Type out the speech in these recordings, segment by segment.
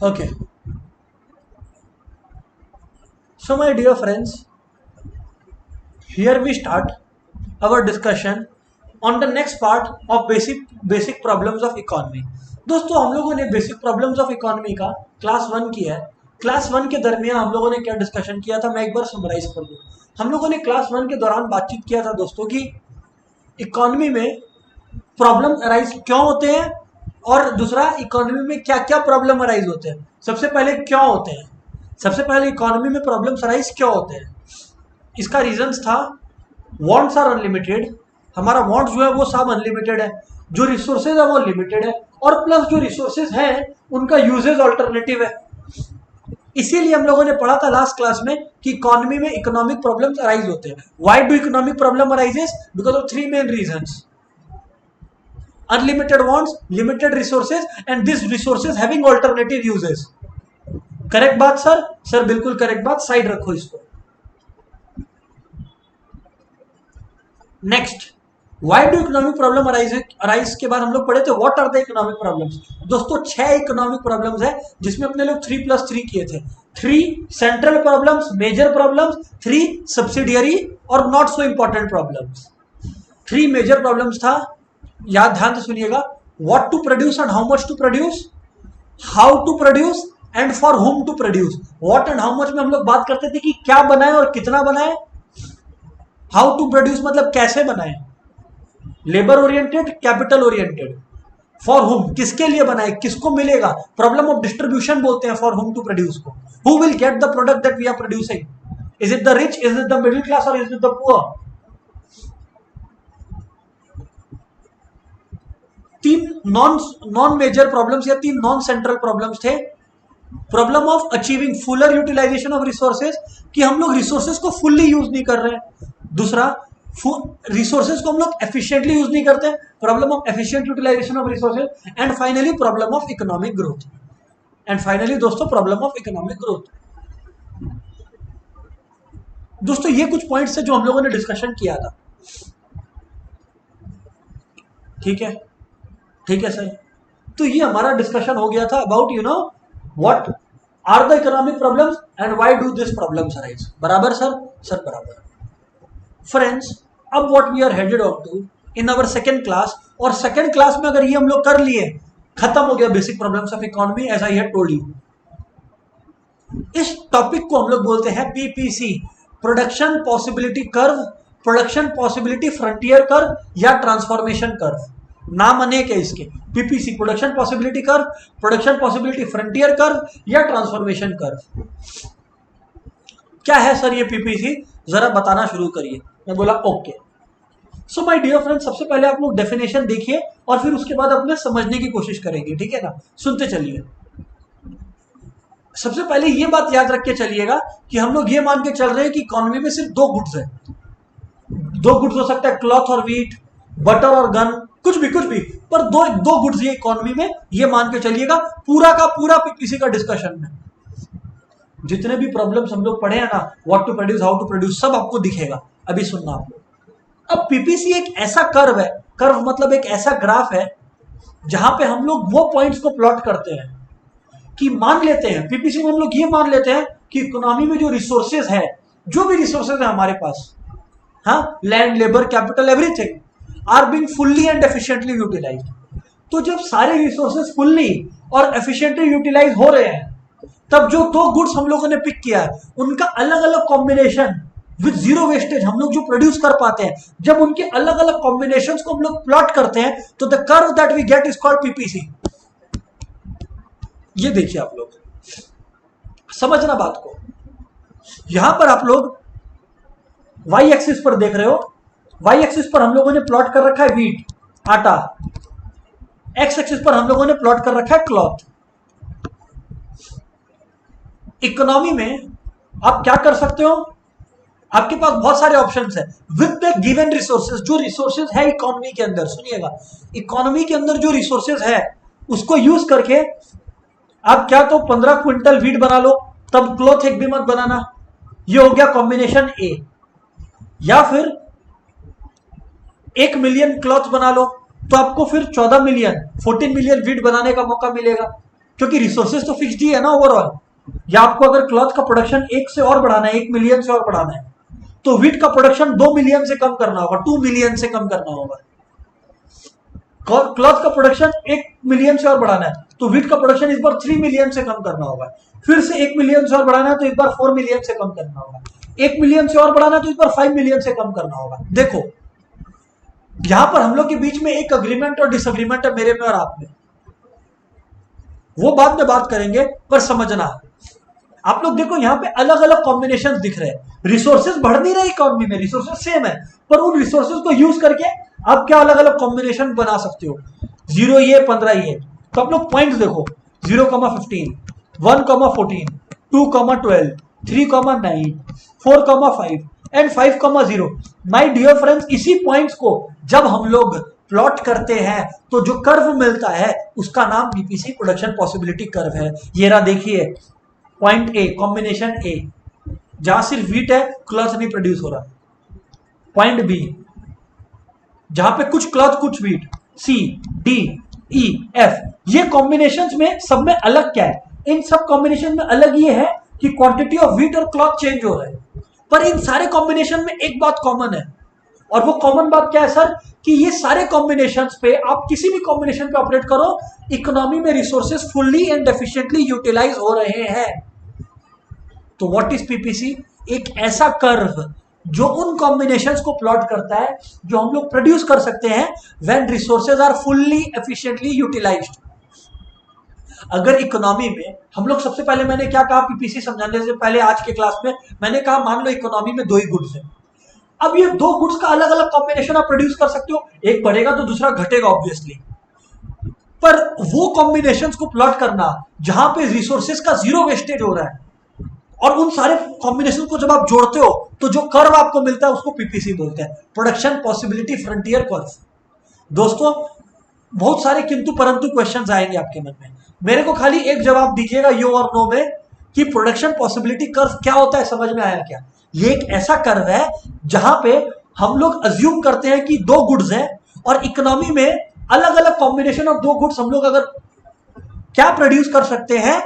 Okay. So my dear friends, here we start our discussion on the next part of basic problems of economy. दोस्तों हम लोगों ने basic problems of economy का class one किया है। Class one के दरमियान हम लोगों ने क्या डिस्कशन किया था, मैं एक बार समराइज कर दूं। हम लोगों ने क्लास वन के दौरान बातचीत किया था दोस्तों कि इकोनॉमी में प्रॉब्लम अराइज क्यों होते हैं और दूसरा इकोनॉमी में क्या क्या प्रॉब्लम अराइज होते हैं। सबसे पहले क्यों होते हैं, सबसे पहले इकोनॉमी में प्रॉब्लम्स अराइज क्यों होते हैं। इसका रीजंस था वांट्स आर अनलिमिटेड, हमारा वांट्स जो है वो सब अनलिमिटेड है, जो रिसोर्सेज है वो लिमिटेड है, और प्लस जो रिसोर्सेज हैं उनका यूजेज अल्टरनेटिव है। इसीलिए हम लोगों ने पढ़ा था लास्ट क्लास में कि इकोनॉमी में इकोनॉमिक प्रॉब्लम्स अराइज होते हैं। Why do economic problem arises? Because of three main reasons: unlimited wants, limited resources, and these resources having alternative uses. Correct बात सर? सर बिल्कुल करेक्ट बात, साइड रखो इसको। Next, why do economic problem arise के बाद हम लोग पढ़े थे what are the economic problems. दोस्तों 6 इकोनॉमिक प्रॉब्लम्स है जिसमें अपने लोग 3+3 किए थे। 3 central problems, major problems, 3 subsidiary और not so important problems. 3 major problems था, याद ध्यान से सुनिएगा। What to produce and how much to produce, how to produce and for whom to produce. What and how much में हम लोग बात करते थे कि क्या बनाए और कितना बनाए। हाउ टू प्रोड्यूस मतलब कैसे बनाए, labour oriented, capital oriented. For हुम किसके लिए बनाए, किसको मिलेगा, प्रॉब्लम ऑफ डिस्ट्रीब्यूशन बोलते हैं फॉर हुम टू प्रोड्यूस को। Who will get the product that we are producing, is it the rich, is it the middle class और is it the poor. 3 non major problems या 3 non central problems थे। Problem of achieving fuller utilisation of resources, कि हम लोग resources को fully use नहीं कर रहे हैं। दूसरा, रिसोर्सेज को हम लोग एफिशिएंटली यूज नहीं करते, problem of efficient utilization of resources. And finally problem of economic growth. And finally दोस्तों प्रॉब्लम ऑफ इकोनॉमिक ग्रोथ। दोस्तों ये कुछ पॉइंट्स है जो हम लोगों ने डिस्कशन किया था। ठीक है, ठीक है सर। तो ये हमारा डिस्कशन हो गया था about what are the economic problems and why do this problems arise. बराबर सर? सर बराबर। फ्रेंड्स, अब what we are headed on to in our second class, और सेकेंड क्लास में अगर ये हम लोग कर लिए, खत्म हो गया basic problems of economy as I have told you. इस टॉपिक को हम लोग बोलते हैं PPC, production possibility curve, production possibility frontier curve या ट्रांसफॉर्मेशन कर्व। नाम अनेक है इसके, PPC production possibility curve, production possibility frontier curve या ट्रांसफॉर्मेशन कर्व। क्या है सर ये पीपीसी, जरा बताना शुरू करिए। मैं बोला okay. So my dear friend, सबसे पहले आप लोग डेफिनेशन देखिए और फिर उसके बाद अपने समझने की कोशिश करेंगे, ठीक है ना। सुनते चलिए। सबसे पहले ये बात याद रख के चलिएगा कि हम लोग ये मान के चल रहे हैं कि इकोनॉमी में सिर्फ 2 गुड्स है। 2 गुड्स हो सकता है, क्लॉथ और व्हीट, बटर और गन, कुछ भी, पर दो गुड्स ये इकोनॉमी में, ये मान के चलिएगा। पूरा का पूरा पीपीसी का डिस्कशन में जितने भी प्रॉब्लम्स हम लोग पढ़े हैं ना, what to produce, how to produce, सब आपको दिखेगा। अभी सुनना आप लोग। अब पीपीसी एक ऐसा कर्व है, कर्व मतलब एक ऐसा ग्राफ है जहां पे हम लोग वो पॉइंट्स को प्लॉट करते हैं कि मान लेते हैं, पीपीसी में हम लोग ये मान लेते हैं कि इकोनॉमी में जो रिसोर्सेज है, जो भी रिसोर्सेज है हमारे पास, हाँ, land, labour, capital, everything are being fully and efficiently utilized. तो जब सारे रिसोर्सेज फुल्ली और एफिशिएंटली यूटिलाइज हो रहे हैं, तब जो 2 गुड्स हम लोगों ने पिक किया है उनका अलग अलग कॉम्बिनेशन विद जीरो वेस्टेज हम लोग जो प्रोड्यूस कर पाते हैं, जब उनके अलग अलग कॉम्बिनेशंस को हम लोग प्लॉट करते हैं, तो the curve that we get is called PPC. ये देखिए आप लोग, समझना बात को। यहां पर आप लोग वाई एक्सिस पर देख रहे हो, वाई एक्सिस पर हम लोगों ने प्लॉट कर रखा है व्हीट, आटा। एक्स एक्सिस पर हम लोगों ने प्लॉट कर रखा है क्लॉथ। इकोनॉमी में आप क्या कर सकते हो, आपके पास बहुत सारे ऑप्शंस है विद द गिवन रिसोर्सेज। जो रिसोर्सेज है इकोनॉमी के अंदर, सुनिएगा, इकोनॉमी के अंदर जो रिसोर्सेज है उसको यूज करके आप क्या तो 15 क्विंटल व्हीट बना लो, तब क्लॉथ एक भी मत बनाना। ये हो गया कॉम्बिनेशन ए। या फिर 1 मिलियन क्लॉथ बना लो, तो आपको फिर 14 मिलियन 14 मिलियन व्हीट बनाने का मौका मिलेगा। क्योंकि रिसोर्सेज तो फिक्स्ड ही है ना ओवरऑल। या आपको अगर क्लॉथ का प्रोडक्शन 1 से और बढ़ाना है, 1 मिलियन से और बढ़ाना है, तो व्हीट का प्रोडक्शन 2 मिलियन से कम करना होगा, 2 मिलियन से कम करना होगा। क्लॉथ का प्रोडक्शन 1 मिलियन से और बढ़ाना है तो व्हीट का प्रोडक्शन इस बार 3 मिलियन से कम करना होगा। फिर से 1 मिलियन से और बढ़ाना है तो इस बार 4 मिलियन से कम करना होगा। 1 मिलियन से और बढ़ाना है तो इस बार 5 मिलियन से कम करना होगा। देखो यहां पर हम लोग के बीच में एक अग्रीमेंट और डिसएग्रीमेंट है, मेरे में और आप में, वो बाद में बात करेंगे। पर समझना, आप लोग देखो यहां पे अलग अलग कॉम्बिनेशन दिख रहे हैं। रिसोर्सेज बढ़ नहीं रहे इकोनॉमी में, रिसोर्सेज सेम है, पर उन रिसोर्सेज को यूज करके आप क्या अलग अलग कॉम्बिनेशन बना सकते हो। 0 ये 15 ये, तो आप लोग पॉइंट्स देखो 0,15, 1,14, 2,12, 3,9, 4,5 एंड 5,0। माय डियर फ्रेंड्स, इसी पॉइंट्स को जब हम लोग प्लॉट करते हैं तो जो कर्व मिलता है उसका नाम पीपीसी प्रोडक्शन पॉसिबिलिटी कर्व है। ये रहा देखिए, पॉइंट ए, कॉम्बिनेशन ए, जहां सिर्फ व्हीट है, क्लॉथ नहीं प्रोड्यूस हो रहा। पॉइंट बी, जहां पे कुछ क्लॉथ कुछ व्हीट, सी, डी, ई, एफ। ये कॉम्बिनेशंस में सब में अलग क्या है? इन सब कॉम्बिनेशन में अलग ये है कि क्वांटिटी ऑफ व्हीट और क्लॉथ चेंज हो रहा है। पर इन सारे कॉम्बिनेशन में एक बात कॉमन है, और वो कॉमन बात क्या है सर? कि ये सारे कॉम्बिनेशंस पे आप किसी भी कॉम्बिनेशन पे ऑपरेट करो, इकोनॉमी में resources fully and efficiently utilise हो रहे हैं। तो व्हाट इज पीपीसी? एक ऐसा कर्व जो उन कॉम्बिनेशंस को प्लॉट करता है जो हम लोग प्रोड्यूस कर सकते हैं when resources are fully efficiently utilized. अगर इकोनॉमी में हम लोग, सबसे पहले मैंने क्या कहा पीपीसी समझाने से पहले आज के क्लास में, मैंने कहा मान लो इकोनॉमी में 2 ही गुड्स है। अब ये 2 गुड्स का अलग अलग कॉम्बिनेशन आप प्रोड्यूस कर सकते हो, एक बढ़ेगा तो दूसरा घटेगा ऑब्वियसली। पर वो कॉम्बिनेशंस को प्लॉट करना जहां पे रिसोर्सेज का 0 वेस्टेज हो रहा है, और उन सारे कॉम्बिनेशन को जब आप जोड़ते हो तो जो कर्व आपको मिलता है उसको पीपीसी बोलते हैं, प्रोडक्शन पॉसिबिलिटी फ्रंटियर कर्व। दोस्तों बहुत सारे किंतु परंतु क्वेश्चंस आएंगे आपके मन में, मेरे को खाली एक जवाब दीजिएगा यो और नो में कि प्रोडक्शन पॉसिबिलिटी कर्व क्या होता है, समझ में आया क्या? ये एक ऐसा कर्व है जहां पे हम लोग अज्यूम करते हैं कि 2 गुड्स हैं और इकोनॉमी में अलग अलग कॉम्बिनेशन ऑफ 2 गुड्स हम लोग अगर क्या प्रोड्यूस कर सकते हैं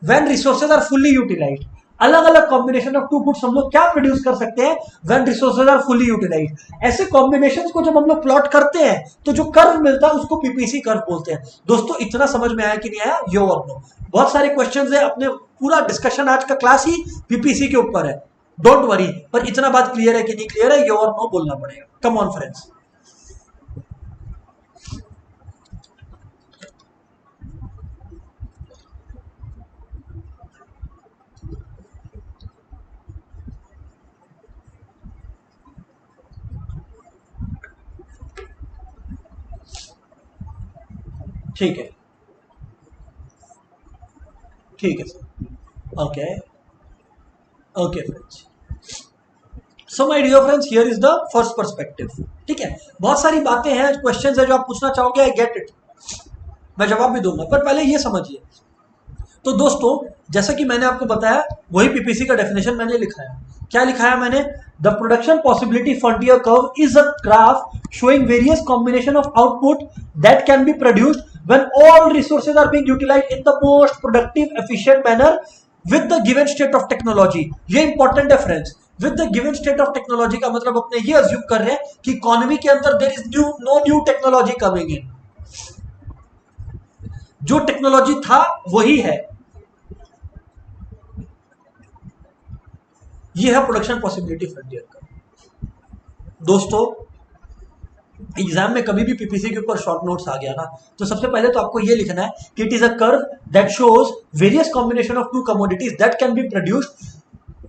when resources are fully utilized. अलग अलग कॉम्बिनेशन ऑफ 2 गुड्स हम लोग क्या प्रोड्यूस कर सकते हैं when resources are fully utilized. ऐसे कॉम्बिनेशंस को जब हम लोग प्लॉट करते हैं तो जो कर्व मिलता है उसको पीपीसी कर्व बोलते हैं। दोस्तों इतना समझ में आया कि नहीं आया? यो और नो। बहुत सारे क्वेश्चंस है, अपने पूरा डिस्कशन आज का क्लास ही पीपीसी के ऊपर है, डोंट वरी। पर इतना बात क्लियर है कि नहीं क्लियर है, यो और नो बोलना पड़ेगा। Come on friends. ठीक है, ठीक है sir, okay okay friends. So my dear friends, here is the first perspective. ठीक है, बहुत सारी बातें हैं, क्वेश्चंस है जो आप पूछना चाहोगे, आई गेट इट, मैं जवाब भी दूंगा, पर पहले ये समझिए। तो दोस्तों जैसा कि मैंने आपको बताया वही पीपीसी का डेफिनेशन मैंने लिखा है। क्या लिखा है मैंने? The production possibility frontier curve is a graph showing various combination of output that can be produced when all resources are being utilised in the most productive efficient manner with the given state of technology. ये important है friends. With the given state of technology का मतलब अपने ये assume कर रहे हैं कि इकोनॉमी के अंदर there is no new technology coming in, जो टेक्नोलॉजी था वही है। ये है प्रोडक्शन पॉसिबिलिटी फ्रंटियर का। दोस्तों एग्जाम में कभी भी पीपीसी के ऊपर शॉर्ट नोट्स आ गया ना, तो सबसे पहले तो आपको ये लिखना है कि it is a curve that shows various combination of 2 commodities that can be produced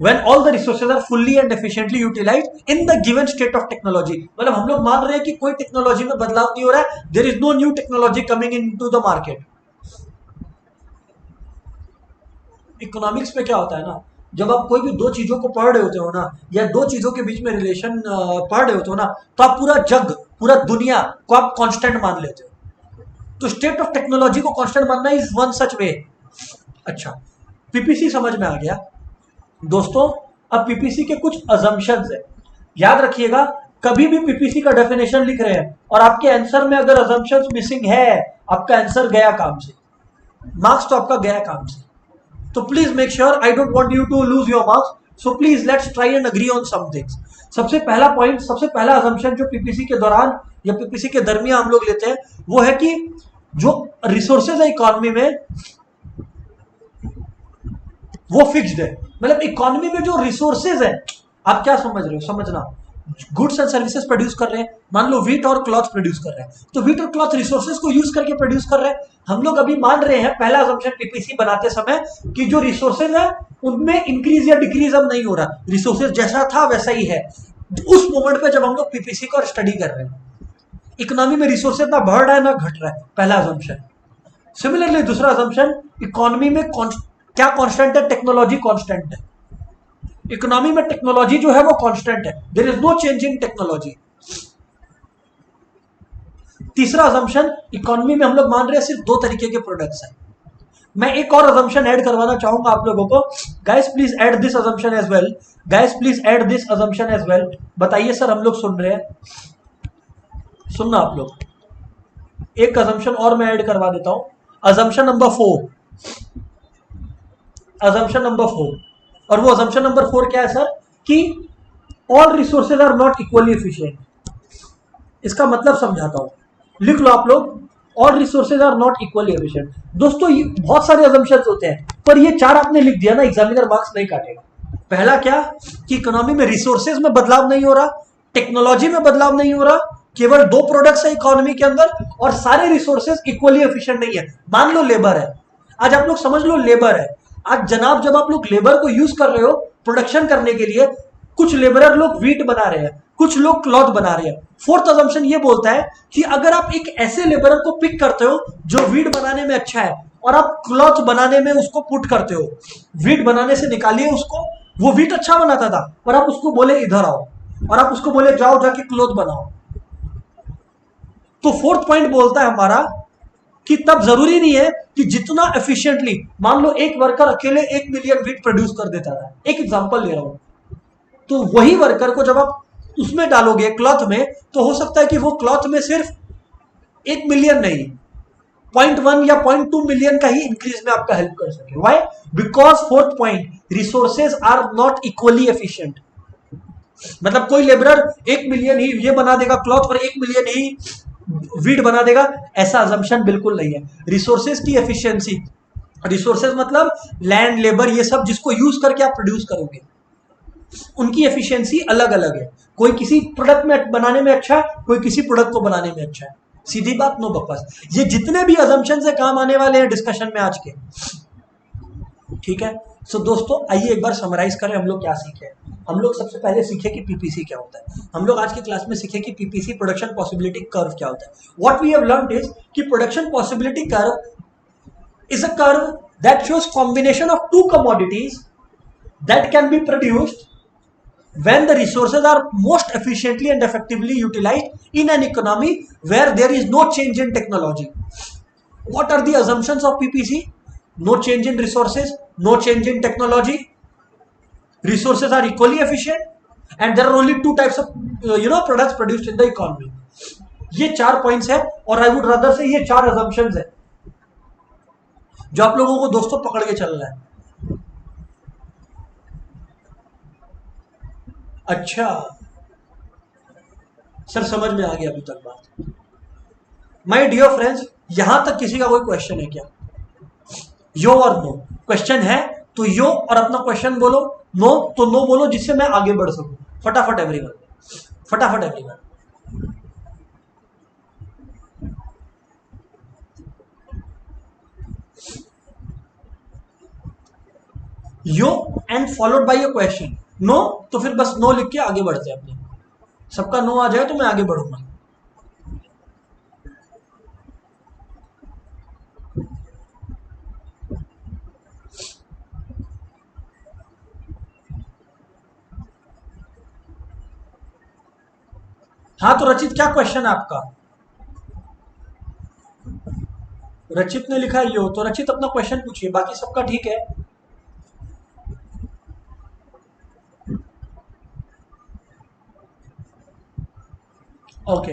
when all the resources are fully and efficiently utilized in the given state of technology। मतलब हम लोग मान रहे हैं कि कोई टेक्नोलॉजी में बदलाव नहीं हो रहा है, there is no new technology coming into the market। Economics में क्या होता है ना, जब आप कोई भी 2 चीजों को पढ़ रहे होते हो ना, या 2 चीजों के बीच में रिलेशन पढ़ रहे होते हो ना, तो आप पूरा जग, पूरा दुनिया को आप कांस्टेंट मान लेते हो। तो स्टेट ऑफ टेक्नोलॉजी को कांस्टेंट मानना इज वन सच वे। अच्छा, पीपीसी समझ में आ गया दोस्तों। अब पीपीसी के कुछ अजम्पशंस है, याद रखिएगा। कभी भी पीपीसी का डेफिनेशन लिख रहे हैं और आपके आंसर में अगर अजम्पशंस मिसिंग है, आपका आंसर गया काम से। मार्क्स तो आपका गया काम से। तो please make sure, I don't want you to lose your marks, so please let's try and agree on some things. सबसे पहला पॉइंट, सबसे पहला अजम्पशन जो पीपीसी के दौरान या पीपीसी के दरमियान हम लोग लेते हैं वो है कि जो रिसोर्सेज है इकोनॉमी में वो फिक्स्ड है। मतलब इकोनॉमी में जो रिसोर्सेज है, आप क्या समझ रहे हो, समझना, गुड्स एंड सर्विसेज प्रोड्यूस कर रहे हैं, मान लो व्हीट और क्लॉथ प्रोड्यूस कर रहे हैं, तो व्हीट और क्लॉथ रिसोर्सेज को यूज करके प्रोड्यूस कर रहे हैं। हम लोग अभी मान रहे हैं पहला असम्पशन पीपीसी बनाते समय कि जो रिसोर्सेज है उनमें इंक्रीज या डिक्रीज अब नहीं हो रहा, रिसोर्सेज जैसा था वैसा ही है। उस मोमेंट पे जब हम लोग पीपीसी को स्टडी कर रहे हैं, इकोनॉमी में रिसोर्सेज ना बढ़ रहा है ना घट रहा है, पहला असम्पशन। सिमिलरली दूसरा असम्पशन, इकोनॉमी में क्या कांस्टेंट है, टेक्नोलॉजी कांस्टेंट है। इकोनॉमी में टेक्नोलॉजी जो है वो कांस्टेंट है, there is no change in technology. तीसरा असम्पशन, इकोनॉमी में हम लोग मान रहे हैं सिर्फ दो तरीके के प्रोडक्ट्स हैं। मैं एक और असम्पशन ऐड करवाना चाहूंगा आप लोगों को, guys please add this assumption as well, guys please add this assumption as well. बताइए सर, हम लोग सुन रहे हैं, सुनना आप लोग। एक असम्पशन और मैं ऐड करवा देता हूं, असम्पशन नंबर 4, असम्पशन नंबर 4। और वो असम्पशन नंबर 4 क्या है सर, कि all resources are not equally efficient. इसका मतलब समझाता हूं, लिख लो आप लोग, all resources are not equally efficient. दोस्तों ये बहुत सारे असम्पशंस होते हैं, पर ये चार आपने लिख दिया ना, एग्जामिनर मार्क्स नहीं काटेगा। पहला क्या, कि इकोनॉमी में रिसोर्सेज में बदलाव नहीं हो रहा, टेक्नोलॉजी में बदलाव नहीं हो रहा, केवल दो प्रोडक्ट्स है इकोनॉमी के अंदर, और सारे रिसोर्सेज इक्वली एफिशिएंट नहीं है। मान लो लेबर है, आज आप लोग समझ लो लेबर है, आज जनाब जब आप लोग लेबर को यूज कर रहे हो प्रोडक्शन करने के लिए, कुछ लेबरर लोग वीट बना रहे हैं, कुछ लोग क्लॉथ बना रहे हैं। फोर्थ असम्पशन ये बोलता है कि अगर आप एक ऐसे लेबरर को पिक करते हो जो वीट बनाने में अच्छा है और आप क्लॉथ बनाने में उसको पुट करते हो, वीट बनाने से निकालिए उसको, वो वीट अच्छा बनाता था और आप उसको बोले इधर आओ, और आप उसको बोले जाओ जाके क्लॉथ बनाओ। तो फोर्थ पॉइंट बोलता है हमारा कि तब जरूरी नहीं है कि जितना एफिशिएंटली, मान लो एक वर्कर अकेले 1 मिलियन वीट प्रोड्यूस कर देता था, एक एग्जांपल ले रहा हूं, तो वही वर्कर को जब आप उसमें डालोगे क्लॉथ में, तो हो सकता है कि वो क्लॉथ में सिर्फ 1 मिलियन नहीं, 0.1 या 0.2 मिलियन का ही इंक्रीज में आपका हेल्प कर सके। Why? Because fourth point, resources are not equally efficient. मतलब कोई लेबरर 1 मिलियन ही ये बना देगा क्लॉथ और 1 मिलियन ही वीट बना देगा, ऐसा अजम्पशन बिल्कुल नहीं है। रिसोर्सेज की एफिशिएंसी, रिसोर्सेज मतलब लैंड, लेबर, ये सब जिसको यूज करके आप प्रोड्यूस करोगे, उनकी एफिशिएंसी अलग अलग है। कोई किसी प्रोडक्ट में बनाने में अच्छा है, कोई किसी प्रोडक्ट को बनाने में अच्छा है। सीधी बात, नो बकवास। ये जितने भी अजम्पशन से काम आने वाले हैं डिस्कशन में आज के, ठीक है। सो दोस्तों आइए एक बार समराइज करें हम लोग क्या सीखे। हम लोग सबसे पहले सीखे कि पीपीसी क्या होता है। हम लोग आज की क्लास में सीखे कि पीपीसी, प्रोडक्शन पॉसिबिलिटी कर्व, क्या होता है। What we have learned is कि production possibility curve is a curve that shows combination of two commodities that can be produced when the resources are most efficiently and effectively utilized in an economy where there is no change in technology. What are the assumptions of PPC? No change in resources, no change in technology, resources are equally efficient, and there are only two types of products produced in the economy. ये 4 points है, और I would rather से ये 4 assumptions है जो आप लोगों को दोस्तों पकड़ के चलना है। अच्छा सर, समझ में आ गया अभी तक बात। माय डियर फ्रेंड्स, यहां तक किसी का कोई क्वेश्चन है क्या? यो और नो, क्वेश्चन है तो यो और अपना क्वेश्चन बोलो, नो तो नो बोलो, जिससे मैं आगे बढ़ सकूं। फटाफट एवरीवन, फटाफट everyone. Yo and followed by a question, no तो फिर बस नो लिख के आगे बढ़ते हैं अपने। सबका नो आ जाए तो मैं आगे बढ़ूंगा। हाँ तो रचित, क्या क्वेश्चन है आपका? रचित ने लिखा है यो, तो रचित अपना क्वेश्चन पूछिए, बाकी सबका ठीक है। ओके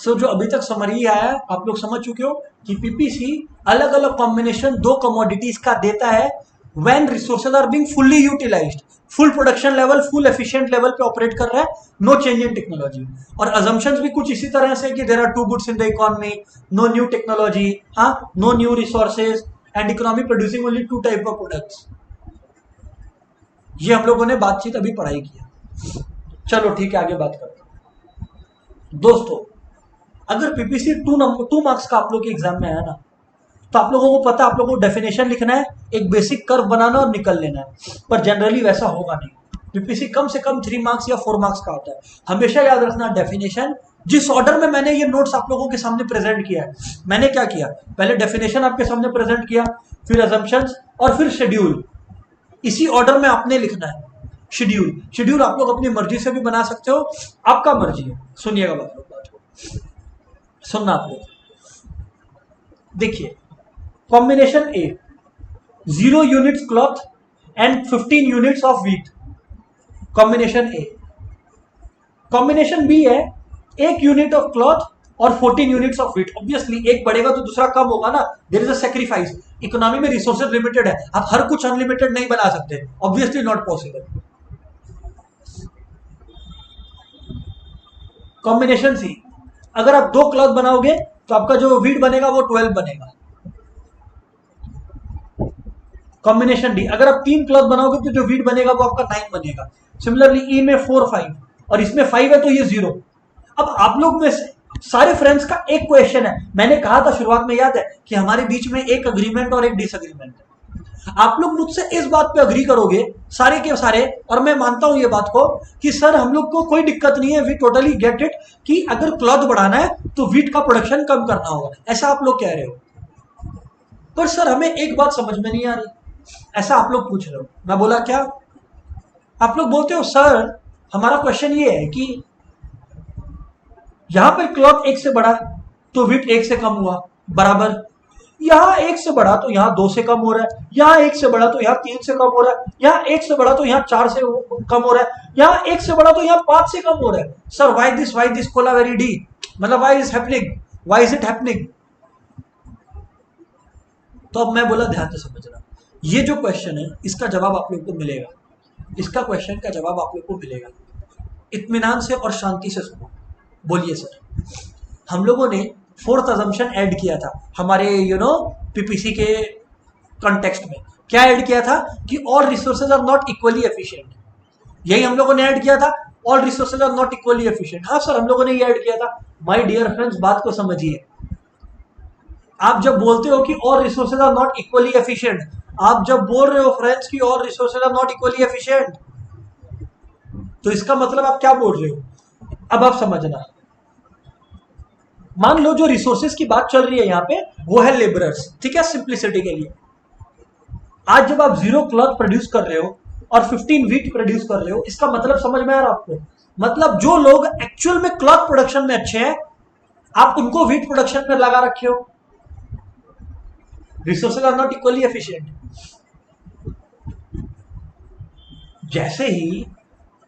सो जो अभी तक समरी आया है आप लोग समझ चुके हो कि पीपीसी अलग अलग कॉम्बिनेशन दो कमोडिटीज का देता है when resources are being fully utilised, full production level, full efficient level पे ऑपरेट कर रहा है, नो चेंज इन टेक्नोलॉजी। और अजम्पशंस भी कुछ इसी तरह से कि there are two goods in the economy, no new technology, हाँ, no new resources and economy producing only two type of products. ये हम लोगों ने बातचीत अभी पढ़ाई किया। चलो ठीक है, आगे बात करते हैं। दोस्तों अगर पीपीसी 2 मार्क्स का आप लोग के एग्जाम में आया ना, तो आप लोगों को पता है आप लोगों को डेफिनेशन लिखना है, एक बेसिक कर्व बनाना और निकल लेना है। पर जनरली वैसा होगा नहीं। पीपीसी कम से कम 3 मार्क्स या 4 मार्क्स का होता है। हमेशा याद रखना डेफिनेशन, जिस ऑर्डर में मैंने ये नोट्स आप लोगों के सामने प्रेजेंट किया है, मैंने क्या किया, पहले डेफिनेशन आपके सामने प्रेजेंट किया, फिर अजम्पशंस और फिर शेड्यूल। इसी ऑर्डर में आपने लिखना है। शेड्यूल आप लोग अपनी मर्जी से भी बना सकते हो, आपका मर्जी है। सुनिएगा बात को, सुनना आप लोग। देखिए combination A 0 units cloth and 15 units of wheat, combination A. Combination B है 1 यूनिट ऑफ क्लॉथ और 14 यूनिट्स ऑफ व्हीट। ऑब्वियसली एक बढ़ेगा तो दूसरा कम होगा ना, there is a sacrifice. Economy में रिसोर्सेज लिमिटेड है, आप हर कुछ अनलिमिटेड नहीं बना सकते, obviously not possible. Combination C, अगर आप 2 क्लॉथ बनाओगे तो आपका जो व्हीट बनेगा वो 12 बनेगा। कॉम्बिनेशन डी, अगर आप 3 क्लॉथ बनाओगे तो जो व्हीट बनेगा वो आपका 9 बनेगा। सिमिलरली ई में 4 5 और इसमें 5 है तो ये 0। अब आप लोग में सारे फ्रेंड्स का एक क्वेश्चन है, मैंने कहा था शुरुआत में, याद है कि हमारे बीच में एक अग्रीमेंट और एक डिसएग्रीमेंट है। आप लोग मुझसे इस बात पे अग्री करोगे सारे के सारे, और मैं मानता हूं ये बात को कि सर हम लोग को कोई दिक्कत नहीं है, वी टोटली गेट इट, कि अगर क्लॉथ बढ़ाना है तो व्हीट का प्रोडक्शन कम करना होगा, ऐसा आप लोग कह रहे हो। पर सर हमें एक बात समझ में नहीं आ रही, ऐसा आप लोग पूछ रहे हो। मैं बोला क्या, आप लोग बोलते हो सर हमारा क्वेश्चन ये है कि यहां पर क्लॉथ 1 से बढ़ा तो व्हीट 1 से कम हुआ, बराबर। यहां 1 से बढ़ा तो यहां 2 से कम हो रहा है, यहां 1 से बढ़ा तो यहां 3 से कम हो रहा है, यहां 1 से बढ़ा तो यहां 4 से कम हो रहा है, यहां 1 से बढ़ा तो यहां 5 से कम हो रहा है। Sir why this Kolaveri Di, मतलब why is happening, why is it happening. तो अब मैं बोला ध्यान से समझना, ये जो क्वेश्चन है इसका जवाब आप लोग को मिलेगा, इसका क्वेश्चन का जवाब आप लोग को मिलेगा। इत्मीनान से और शांति से सुनो। बोलिए सर, हम लोगों ने 4th अजम्पशन ऐड किया था हमारे पीपीसी के कॉन्टेक्स्ट में। क्या ऐड किया था कि all resources are not equally efficient, यही हम लोगों ने ऐड किया था, all resources are not equally efficient. हाँ सर हम लोगों ने ये ऐड किया था। माय डियर फ्रेंड्स बात को समझिए, आप जब बोलते हो कि all resources are not equally efficient, आप जब बोल रहे हो फ्रेंड्स कि all resources are not equally efficient, तो इसका मतलब आप क्या बोल रहे हो। अब आप समझना, मान लो जो रिसोर्सेज की बात चल रही है यहां पे वो है लेबरर्स, ठीक है, सिंप्लिसिटी के लिए। आज जब आप 0 क्लॉथ प्रोड्यूस कर रहे हो और 15 व्हीट प्रोड्यूस कर रहे हो, इसका मतलब समझ में आ रहा है आपको, मतलब जो लोग एक्चुअल में क्लॉथ प्रोडक्शन में अच्छे हैं आप उनको व्हीट प्रोडक्शन में लगा रखे हो। Resources are not equally efficient. जैसे ही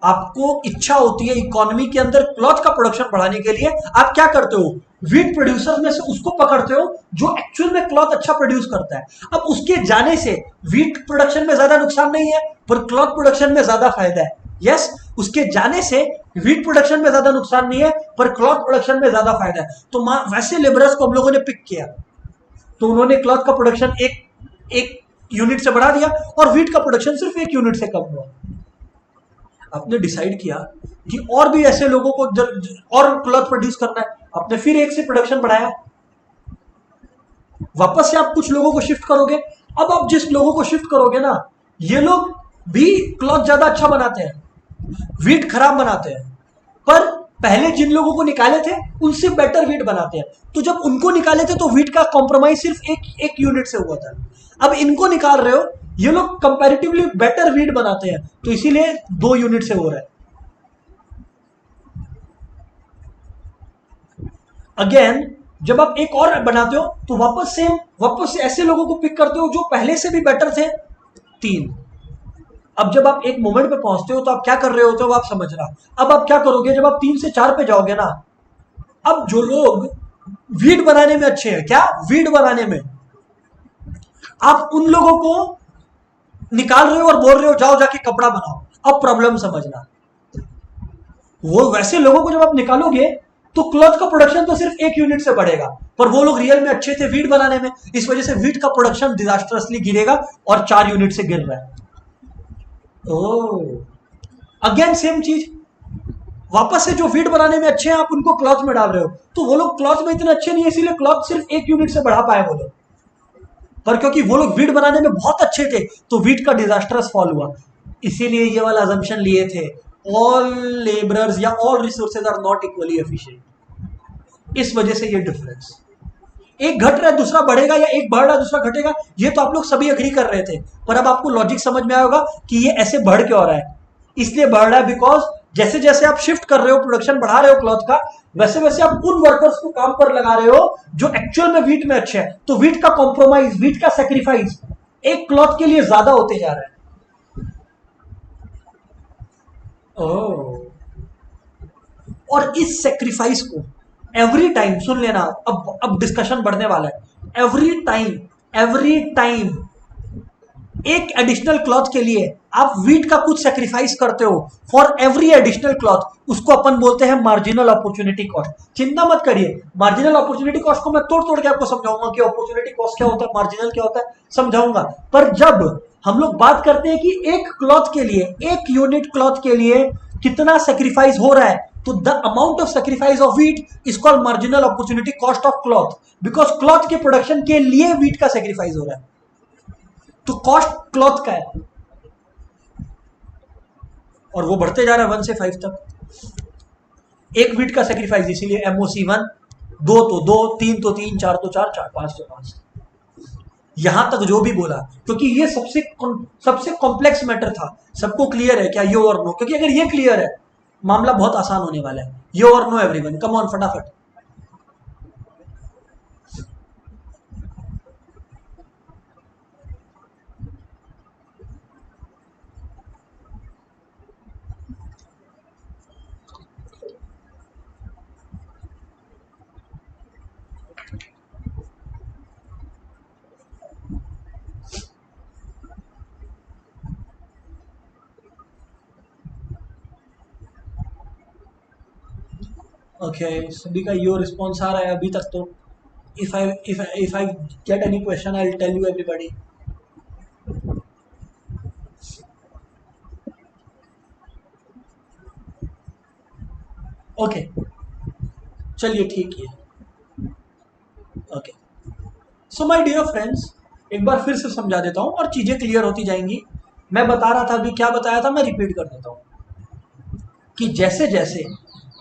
आपको इच्छा होती है इकोनॉमी के अंदर क्लॉथ का प्रोडक्शन बढ़ाने के लिए, आप क्या करते हो, व्हीट प्रोड्यूसर में से उसको पकड़ते हो जो एक्चुअल में क्लॉथ अच्छा प्रोड्यूस करता है। अब उसके जाने से व्हीट प्रोडक्शन में ज्यादा नुकसान नहीं है पर क्लॉथ प्रोडक्शन में ज्यादा फायदा है। यस, उसके जाने से व्हीट प्रोडक्शन में ज्यादा नुकसान नहीं है पर क्लॉथ प्रोडक्शन में ज्यादा फायदा है। तो वैसे लेबरर्स को हम लोगों ने पिक किया, तो उन्होंने क्लॉथ का प्रोडक्शन एक यूनिट से बढ़ा दिया और व्हीट का प्रोडक्शन सिर्फ 1 यूनिट से कम हुआ। आपने डिसाइड किया कि और भी ऐसे लोगों को और क्लॉथ प्रोड्यूस करना है, आपने फिर 1 से प्रोडक्शन बढ़ाया, वापस से आप कुछ लोगों को शिफ्ट करोगे। अब आप जिस लोगों को शिफ्ट करोगे ना, ये लोग भी क्लॉथ ज्यादा अच्छा बनाते हैं, व्हीट खराब बनाते हैं, पर पहले जिन लोगों को निकाले थे उनसे बेटर व्हीट बनाते हैं। तो जब उनको निकाले थे तो व्हीट का कॉम्प्रोमाइज सिर्फ एक यूनिट से हुआ था। अब इनको निकाल रहे हो, ये लोग कंपैरेटिवली बेटर व्हीट बनाते हैं, तो इसीलिए 2 यूनिट से हो रहा है। अगेन जब आप एक और बनाते हो तो वापस से ऐसे लोगों को पिक करते हो जो पहले से भी बेटर थे, 3। अब जब आप एक मोमेंट पे पहुंचते हो तो आप क्या कर रहे होते हो, आप समझ रहा। अब आप क्या करोगे, जब आप 3 से 4 पे जाओगे ना, अब जो लोग वीट बनाने में अच्छे हैं, क्या वीट बनाने में, आप उन लोगों को निकाल रहे हो और बोल रहे हो जाओ जाके कपड़ा बनाओ। अब प्रॉब्लम समझना, वो वैसे लोगों को जब आप निकालोगे तो क्लॉथ का प्रोडक्शन तो सिर्फ एक यूनिट से बढ़ेगा, पर वो लोग रियल में अच्छे थे वीट बनाने में, इस वजह से वीट का प्रोडक्शन डिजास्टरसली गिरेगा और 4 यूनिट से गिर रहा है। ओह, अगेन सेम चीज, वापस से जो वीट बनाने में अच्छे हैं आप उनको क्लॉथ में डाल रहे हो, तो वो लोग क्लॉथ में इतने अच्छे नहीं है, इसीलिए क्लॉथ सिर्फ एक यूनिट से बढ़ा पाए वो लोग। पर क्योंकि वो लोग वीट बनाने में बहुत अच्छे थे तो वीट का डिजास्टरस फॉल हुआ। इसीलिए ये वाला अजम्पशन लिए थे, ऑल लेबरर्स या all resources are not equally efficient. इस वजह से ये डिफरेंस, एक घट रहा है दूसरा बढ़ेगा, या एक बढ़ रहा है दूसरा घटेगा, ये तो आप लोग सभी अग्री कर रहे थे, पर अब आपको लॉजिक समझ में आएगा कि ये ऐसे बढ़ क्यों रहा है। इसलिए बढ़ रहा है बिकॉज जैसे जैसे आप शिफ्ट कर रहे हो, प्रोडक्शन बढ़ा रहे हो क्लॉथ का, वैसे वैसे आप उन वर्कर्स को काम पर लगा रहे हो जो एक्चुअल में वीट में अच्छे हैं, तो वीट का कॉम्प्रोमाइज, वीट का सेक्रीफाइस एक क्लॉथ के लिए ज्यादा होते जा रहा है। ओह, और इस सेक्रीफाइस को एवरी टाइम, सुन लेना, अब डिस्कशन बढ़ने वाला है, एवरी टाइम एक एडिशनल क्लॉथ के लिए आप वीट का कुछ सेक्रीफाइस करते हो, फॉर एवरी एडिशनल क्लॉथ, उसको अपन बोलते हैं मार्जिनल अपॉर्चुनिटी कॉस्ट। चिंता मत करिए, मार्जिनल अपॉर्चुनिटी कॉस्ट को मैं तोड़ तोड़ के आपको समझाऊंगा कि अपॉर्चुनिटी कॉस्ट क्या होता है, मार्जिनल क्या होता है, समझाऊंगा। पर जब हम लोग बात करते हैं कि एक क्लॉथ के लिए, एक यूनिट क्लॉथ के लिए कितना सेक्रीफाइस हो रहा है, तो the amount of sacrifice of wheat is called marginal opportunity cost of cloth, because cloth के प्रोडक्शन के लिए वीट का सेक्रीफाइस हो रहा है, तो कॉस्ट क्लॉथ का है, और वो बढ़ते जा रहा है 1 से 5 तक। एक वीट का सेक्रीफाइस, इसीलिए एमओसी 1, 2 तो 2, 3 तो 3, 4 तो 4, 5 तो 5, यहां तक जो भी बोला, क्योंकि ये सबसे कॉम्प्लेक्स मैटर था। सबको क्लियर है क्या ये और नो? क्योंकि अगर ये क्लियर है मामला बहुत आसान होने वाला है। ये और नो एवरीवन, कम ऑन फटाफट। ओके, सभी का यो रिस्पॉन्स आ रहा है अभी तक तो। If I get any question I will tell you everybody. Okay, चलिए ठीक है। Okay, so my dear friends, एक बार फिर से समझा देता हूं और चीजें क्लियर होती जाएंगी। मैं बता रहा था अभी, क्या बताया था, मैं रिपीट कर देता हूं कि जैसे जैसे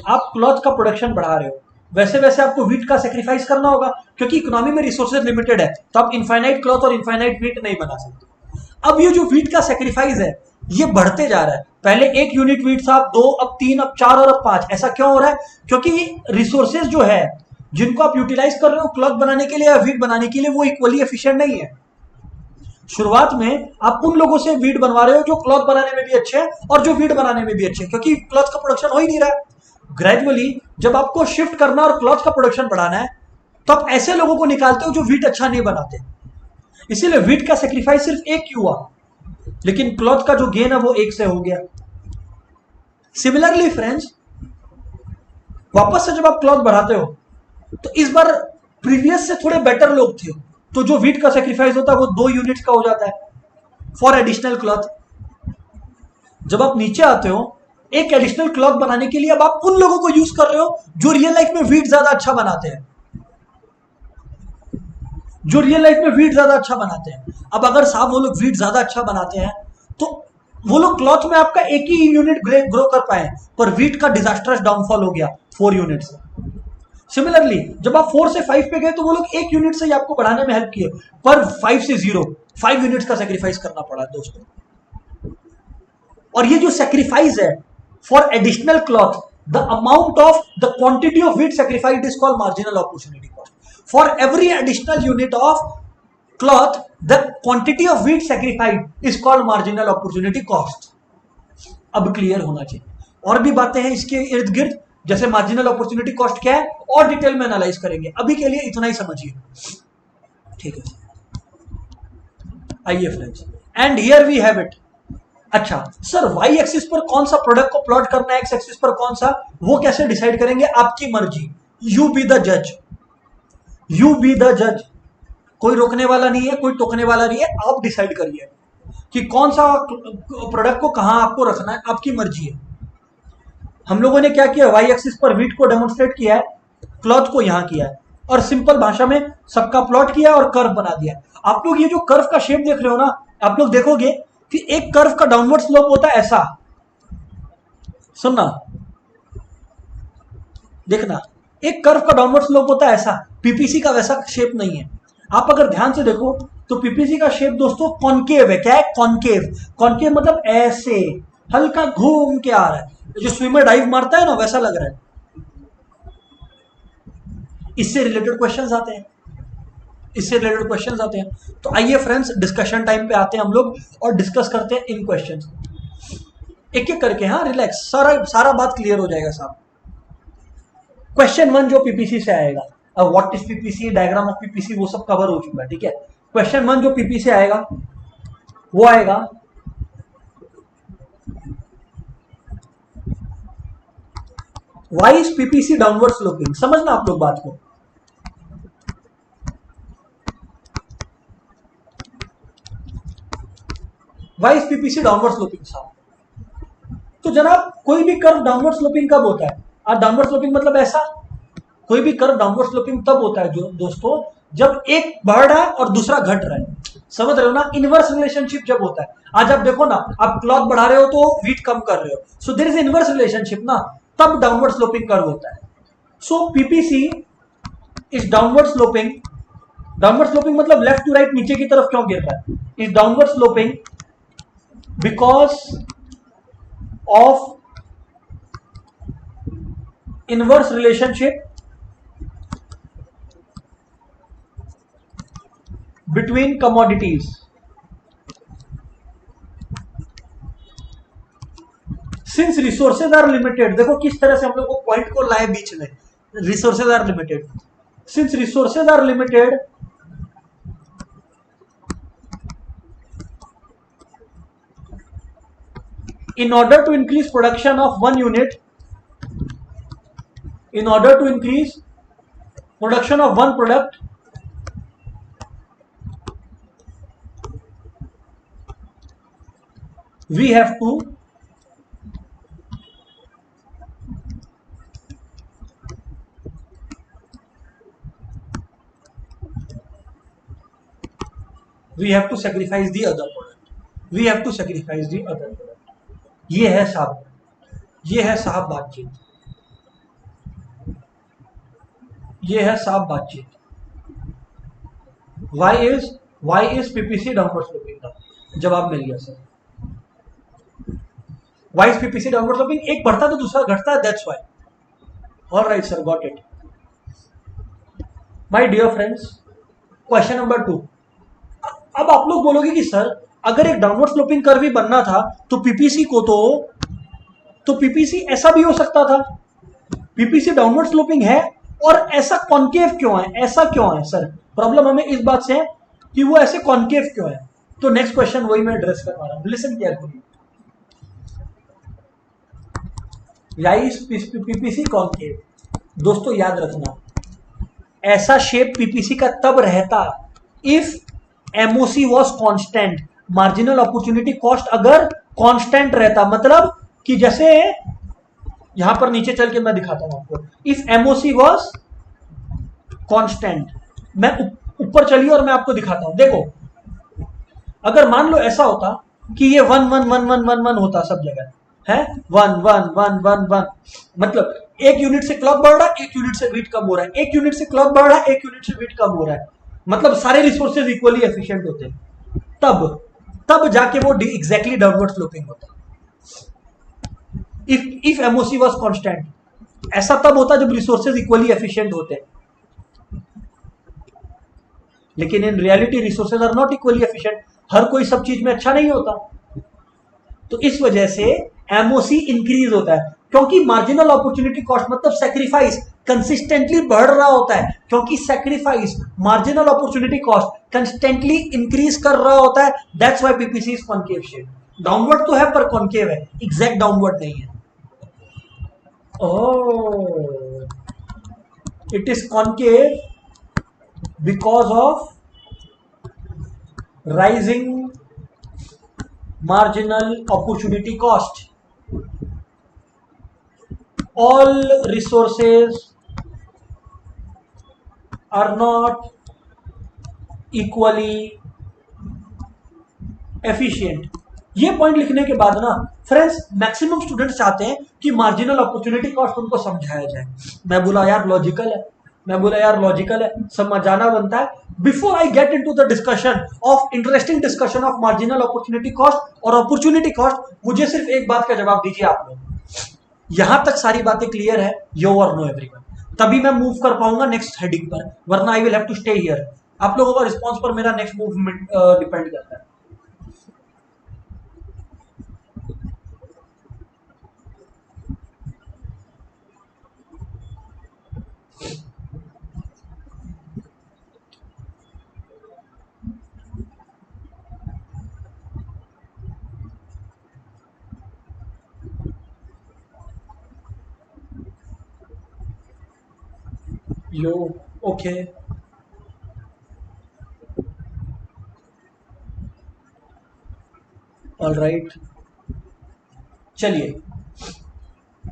आप क्लॉथ का प्रोडक्शन बढ़ा रहे हो, वैसे वैसे आपको वीट का सेक्रीफाइस करना होगा, क्योंकि इकोनॉमी में रिसोर्सेज लिमिटेड है, तो आप इनफाइनाइट क्लॉथ और इनफाइनाइट वीट नहीं बना सकते। अब ये जो वीट का सेक्रीफाइस है ये बढ़ते जा रहा है। पहले 1 यूनिट वीट था, अब 2, अब 3, अब 4 और अब 5। ऐसा क्यों हो रहा है? क्योंकि रिसोर्सेज जो है जिनको आप यूटिलाइज कर रहे हो क्लॉथ बनाने के लिए या वीट बनाने के लिए, वो इक्वली एफिशिएंट नहीं है। शुरुआत में आप उन लोगों से वीट बनवा रहे हो जो क्लॉथ बनाने में भी अच्छे हैं और जो वीट बनाने में भी अच्छे हैं, क्योंकि क्लॉथ का प्रोडक्शन हो ही नहीं रहा है। ग्रेजुअली जब आपको शिफ्ट करना और क्लॉथ का प्रोडक्शन बढ़ाना है, तो आप ऐसे लोगों को निकालते हो जो वीट अच्छा नहीं बनाते। इसीलिए वीट का सेक्रीफाइस सिर्फ एक ही हुआ, लेकिन क्लॉथ का जो गेन है वो 1 से हो गया। सिमिलरली फ्रेंड्स, वापस से जब आप क्लॉथ बढ़ाते हो तो इस बार प्रीवियस से थोड़े बेटर लोग थे, तो जो वीट का सेक्रीफाइस होता है वो 2 यूनिट्स का हो जाता है फॉर एडिशनल क्लॉथ। जब आप नीचे आते हो एक एडिशनल क्लॉथ बनाने के लिए, अब आप उन लोगों को यूज कर रहे हो जो रियल लाइफ में वीट ज्यादा अच्छा बनाते हैं, जो रियल लाइफ में वीट ज्यादा अच्छा बनाते हैं। अब अगर साहब वो लोग वीट ज्यादा अच्छा बनाते हैं तो वो लोग क्लॉथ में आपका एक ही यूनिट ग्रो कर पाए, पर वीट का डिजास्टर्स डाउनफॉल हो गया 4 यूनिट से। सिमिलरली जब आप 4 से 5 पे गए तो वो लोग 1 यूनिट से ही आपको बढ़ाने में हेल्प किए, पर 5 से 0, 5 यूनिट्स का सेक्रीफाइस करना पड़ा दोस्तों। और ये जो सेक्रीफाइस है for additional cloth, the amount of the quantity of wheat sacrificed is called marginal opportunity cost. For every additional unit of cloth the quantity of wheat sacrificed is called marginal opportunity cost. अब clear होना चाहिए। और भी बातें हैं इसके इर्द गिर्द, जैसे मार्जिनल अपॉर्चुनिटी कॉस्ट क्या है और डिटेल में एनालाइज करेंगे, अभी के लिए इतना ही समझिए, ठीक है। आइए friends, and here we have it. अच्छा सर, वाई एक्सिस पर कौन सा प्रोडक्ट को प्लॉट करना है, एक्स एक्सिस पर कौन सा, वो कैसे डिसाइड करेंगे, आपकी मर्जी, यू बी द जज, यू बी द जज। कोई रोकने वाला नहीं है, कोई टोकने वाला नहीं है, आप डिसाइड करिए कि कौन सा प्रोडक्ट को कहां आपको रखना है, आपकी मर्जी है। हम लोगों ने क्या किया, वाई एक्सिस पर वीट को डेमोन्स्ट्रेट किया है, क्लॉथ को यहां किया है, और सिंपल भाषा में सबका प्लॉट किया और कर्व बना दिया। आप लोग ये जो कर्व का शेप देख रहे हो ना, आप लोग देखोगे कि एक कर्व का डाउनवर्ड स्लोप होता है ऐसा, सुनना देखना, एक कर्व का डाउनवर्ड स्लोप होता है ऐसा, पीपीसी का वैसा शेप नहीं है। आप अगर ध्यान से देखो तो पीपीसी का शेप दोस्तों कॉनकेव है। क्या है, कॉनकेव। कॉनकेव मतलब ऐसे हल्का घूम के आ रहा है, जो स्विमर डाइव मारता है ना, वैसा लग रहा है। इससे रिलेटेड क्वेश्चंस आते हैं, इससे रिलेटेड क्वेश्चंस आते हैं। तो आइए फ्रेंड्स, डिस्कशन टाइम पे आते हैं हम लोग और डिस्कस करते हैं इन क्वेश्चंस, एक एक करके। हाँ रिलैक्स, सारा बात क्लियर हो जाएगा साहब। क्वेश्चन 1 जो पीपीसी से आएगा, अब what is PPC, diagram of PPC, वो सब कवर हो चुका है, ठीक है। क्वेश्चन 1 जो पीपीसी से आएगा वो आएगा, why is PPC downward sloping. समझना आप लोग बात को, why is PPC downward sloping साहब। तो जनाब कोई भी कर्व डाउनवर्ड स्लोपिंग कब होता है, और डाउनवर्ड स्लोपिंग मतलब ऐसा, कोई भी कर्व डाउनवर्ड स्लोपिंग तब होता है जो दोस्तों जब एक बढ़ रहा है और दूसरा घट रहा है। समझ रहे हो ना, इनवर्स रिलेशनशिप जब होता है। आज आप देखो ना, आप क्लॉथ बढ़ा रहे हो तो वीट कम कर रहे हो, so there is inverse relationship ना, तब डाउनवर्ड स्लोपिंग कर्व होता है। So PPC is downward sloping. Downward sloping मतलब लेफ्ट टू राइट, नीचे की तरफ क्यों गिर रहा है, is downward sloping because of inverse relationship between commodities. Since resources are limited, देखो किस तरह से हम लोग को पॉइंट को लाए बीच में, resources are limited. Since resources are limited, in order to increase production of one unit, in order to increase production of one product, we have to sacrifice the other product, we have to sacrifice the other product। ये है साहब, ये है साहब बातचीत, ये है साहब बातचीत। Why is PPC downward sloping का जवाब मिल गया sir. Why is PPC downward sloping, एक बढ़ता तो दूसरा घटता है, that's why. Alright sir, got it. My dear friends, question number 2। अब आप लोग बोलोगे कि सर अगर एक डाउनवर्ड स्लोपिंग कर्व भी बनना था तो पीपीसी को तो पीपीसी ऐसा भी हो सकता था। पीपीसी डाउनवर्ड स्लोपिंग है और ऐसा कॉनकेव क्यों है, ऐसा क्यों है सर? प्रॉब्लम हमें इस बात से है कि वो ऐसे कॉनकेव क्यों है। तो नेक्स्ट क्वेश्चन वही मैं एड्रेस करवा रहा हूं, लिसन केयरफुली। पीपीसी कॉनकेव, दोस्तों याद रखना, ऐसा शेप पीपीसी का तब रहता if MOC was constant. Marginal opportunity cost अगर कांस्टेंट रहता, मतलब कि जैसे यहां पर नीचे चल के मैं दिखाता हूं आपको, इफ एमओसी वाज कांस्टेंट। मैं ऊपर चलिए और मैं आपको दिखाता हूं। देखो अगर मान लो ऐसा होता कि ये 1 1 1 1 1 1 होता सब जगह है, 1 1 1 1 1, मतलब एक यूनिट से क्लॉक बढ़ रहा है, एक यूनिट से वेट कम हो रहा है, एक यूनिट से क्लॉक बढ़ रहा है, एक यूनिट से वेट कम हो रहा है, मतलब सारे रिसोर्सेज इक्वली एफिशिएंट होते हैं, तब जाके वो एग्जैक्टली डाउनवर्ड स्लोपिंग होता। इफ एमओसी वाज कांस्टेंट, ऐसा तब होता जब रिसोर्सेज इक्वली एफिशिएंट होते। लेकिन in reality resources are not equally efficient, हर कोई सब चीज में अच्छा नहीं होता, तो इस वजह से एमओसी इंक्रीज होता है। क्योंकि मार्जिनल अपॉर्चुनिटी कॉस्ट मतलब सेक्रीफाइस कंसिस्टेंटली बढ़ रहा होता है, क्योंकि sacrifice marginal opportunity cost constantly increase कर रहा होता है। That's why PPC is concave shape. Downward तो है पर कॉनकेव है, एग्जैक्ट डाउनवर्ड नहीं है। Oh, it is concave because of rising marginal opportunity cost. All resources are not equally efficient. ये पॉइंट लिखने के बाद ना फ्रेंड्स मैक्सिमम स्टूडेंट्स चाहते हैं कि मार्जिनल अपॉर्चुनिटी कॉस्ट उनको समझाया जाए। मैं बोला यार लॉजिकल है, समझाना बनता है। Before I get into the discussion of interesting discussion of marginal opportunity cost और अपॉर्चुनिटी कॉस्ट, मुझे सिर्फ एक बात का जवाब दीजिए आप लोग, यहां तक सारी बातें क्लियर है? यो और नो एवरीवन, तभी मैं मूव कर पाऊंगा नेक्स्ट हेडिंग पर, वरना I will have to stay here. आप लोगों का रिस्पॉन्स पर मेरा नेक्स्ट मूवमेंट डिपेंड करता है। यो ओके, ऑलराइट, चलिए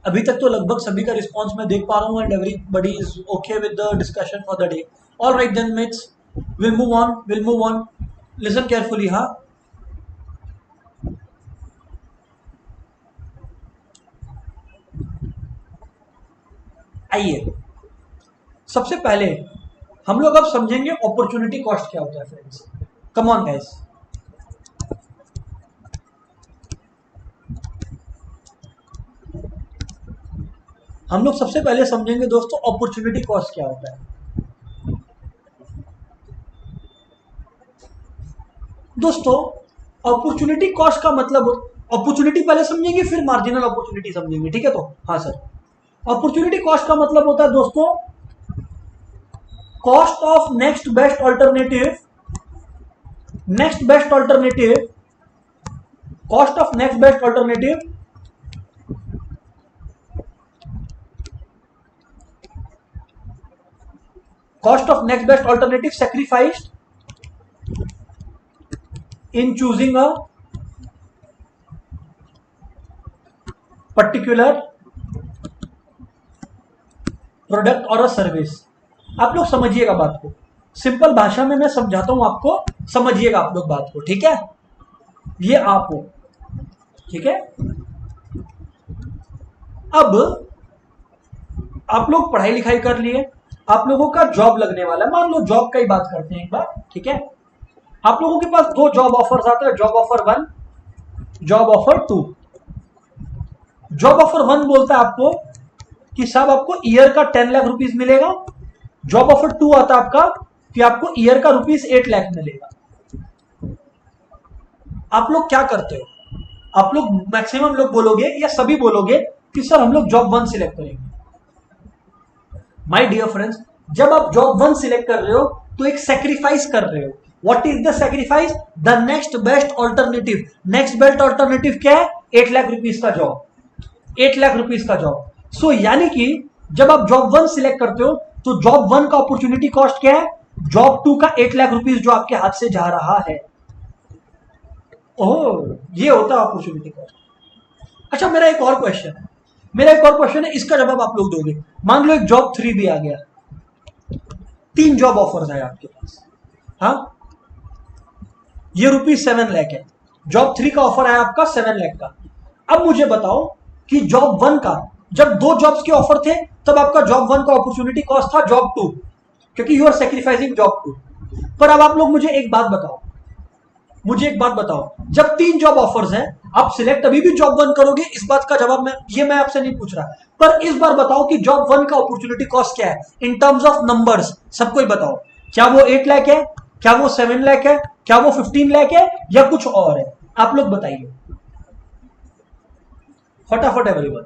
अभी तक तो लगभग सभी का रिस्पॉन्स मैं देख पा रहा हूं and everybody is okay with the discussion for the day. Alright then mates, will move on, listen carefully. हाँ, आइए सबसे पहले हम लोग अब समझेंगे अपॉर्चुनिटी कॉस्ट क्या होता है फ्रेंड्स। कम ऑन गाइस, हम लोग सबसे पहले समझेंगे दोस्तों अपॉर्चुनिटी कॉस्ट क्या होता है। दोस्तों अपॉर्चुनिटी कॉस्ट का मतलब, अपॉर्चुनिटी पहले समझेंगे फिर मार्जिनल अपॉर्चुनिटी समझेंगे, ठीक है? तो हाँ सर, अपॉर्चुनिटी कॉस्ट का मतलब होता है दोस्तों cost of next best alternative, cost of next best alternative sacrificed in choosing a particular product और अ सर्विस। आप लोग समझिएगा बात को, सिंपल भाषा में मैं समझाता हूं आपको, समझिएगा आप लोग बात को, ठीक है? ये आप हो, ठीक है? अब आप लोग पढ़ाई लिखाई कर लिए, आप लोगों का जॉब लगने वाला है, मान लो जॉब का ही बात करते हैं एक बार, ठीक है? आप लोगों के पास दो जॉब ऑफर्स आते हैं, job offer 1, job offer 2। Job offer 1 बोलता है आपको कि साहब आपको ईयर का 10 लाख रुपीस मिलेगा। जॉब ऑफर 2 आता है आपका कि आपको ईयर का ₹8 लाख मिलेगा। आप लोग क्या करते हो? आप लोग मैक्सिमम लोग बोलोगे या सभी बोलोगे कि सर हम लोग जॉब 1 सिलेक्ट करेंगे। माय डियर फ्रेंड्स, जब आप जॉब 1 सिलेक्ट कर रहे हो तो एक सैक्रिफाइस कर रहे हो। What is the sacrifice? The next best alternative. Next best alternative क्या है? 8 लाख रुपीस का जॉब, 8 लाख रुपीस का जॉब। सो यानी कि जब आप जॉब 1 सिलेक्ट करते हो तो जॉब 1 का अपॉर्चुनिटी कॉस्ट क्या है? जॉब 2 का 8 लाख रुपीस जो आपके हाथ से जा रहा है। ओह, ये होता है अपॉर्चुनिटी कॉस्ट। अच्छा, मेरा एक और क्वेश्चन है, इसका जवाब आप लोग दोगे। मान लो एक जॉब 3 भी आ गया, 3 जॉब ऑफर्स है आपके पास, हाँ, ये ₹7 लाख है। जॉब 3 का ऑफर है आपका 7 लाख का। अब मुझे बताओ कि जॉब 1 का, जब 2 जॉब्स के ऑफर थे तब आपका जॉब 1 का अपॉर्चुनिटी कॉस्ट था जॉब 2, क्योंकि यू आर सैक्रिफाइसिंग जॉब 2। पर अब आप लोग मुझे एक बात बताओ, जब 3 जॉब ऑफर्स हैं, आप सिलेक्ट अभी भी जॉब 1 करोगे? इस बात का जवाब मैं आपसे नहीं पूछ रहा, पर इस बार बताओ कि जॉब 1 का अपॉर्चुनिटी कॉस्ट क्या है इन टर्म्स ऑफ नंबर्स। सबको ही बताओ, क्या वो 8 लाख है, क्या वो 7 लाख है, क्या वो 15 लाख है, या कुछ और है? आप लोग बताइए फटाफट everyone.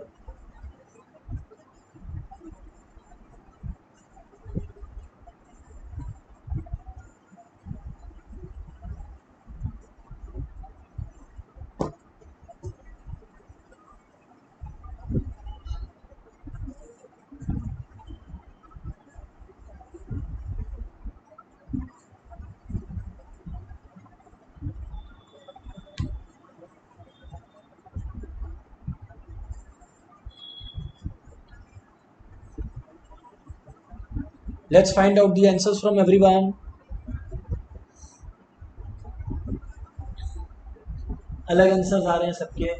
Let's find out the answers from everyone. अलग आंसर्स आ रहे हैं सबके।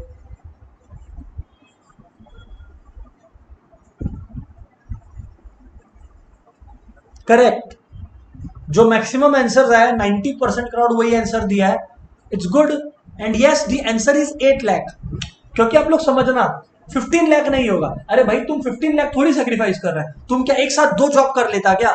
करेक्ट। जो मैक्सिमम आंसर आया 90% क्राउड वही आंसर दिया है। It's good. And yes the answer is 8 lakh. क्योंकि आप लोग समझना 15 लाख नहीं होगा। अरे भाई तुम 15 लाख थोड़ी सेक्रीफाइस कर रहे हैं। तुम क्या एक साथ 2 जॉब कर लेता क्या?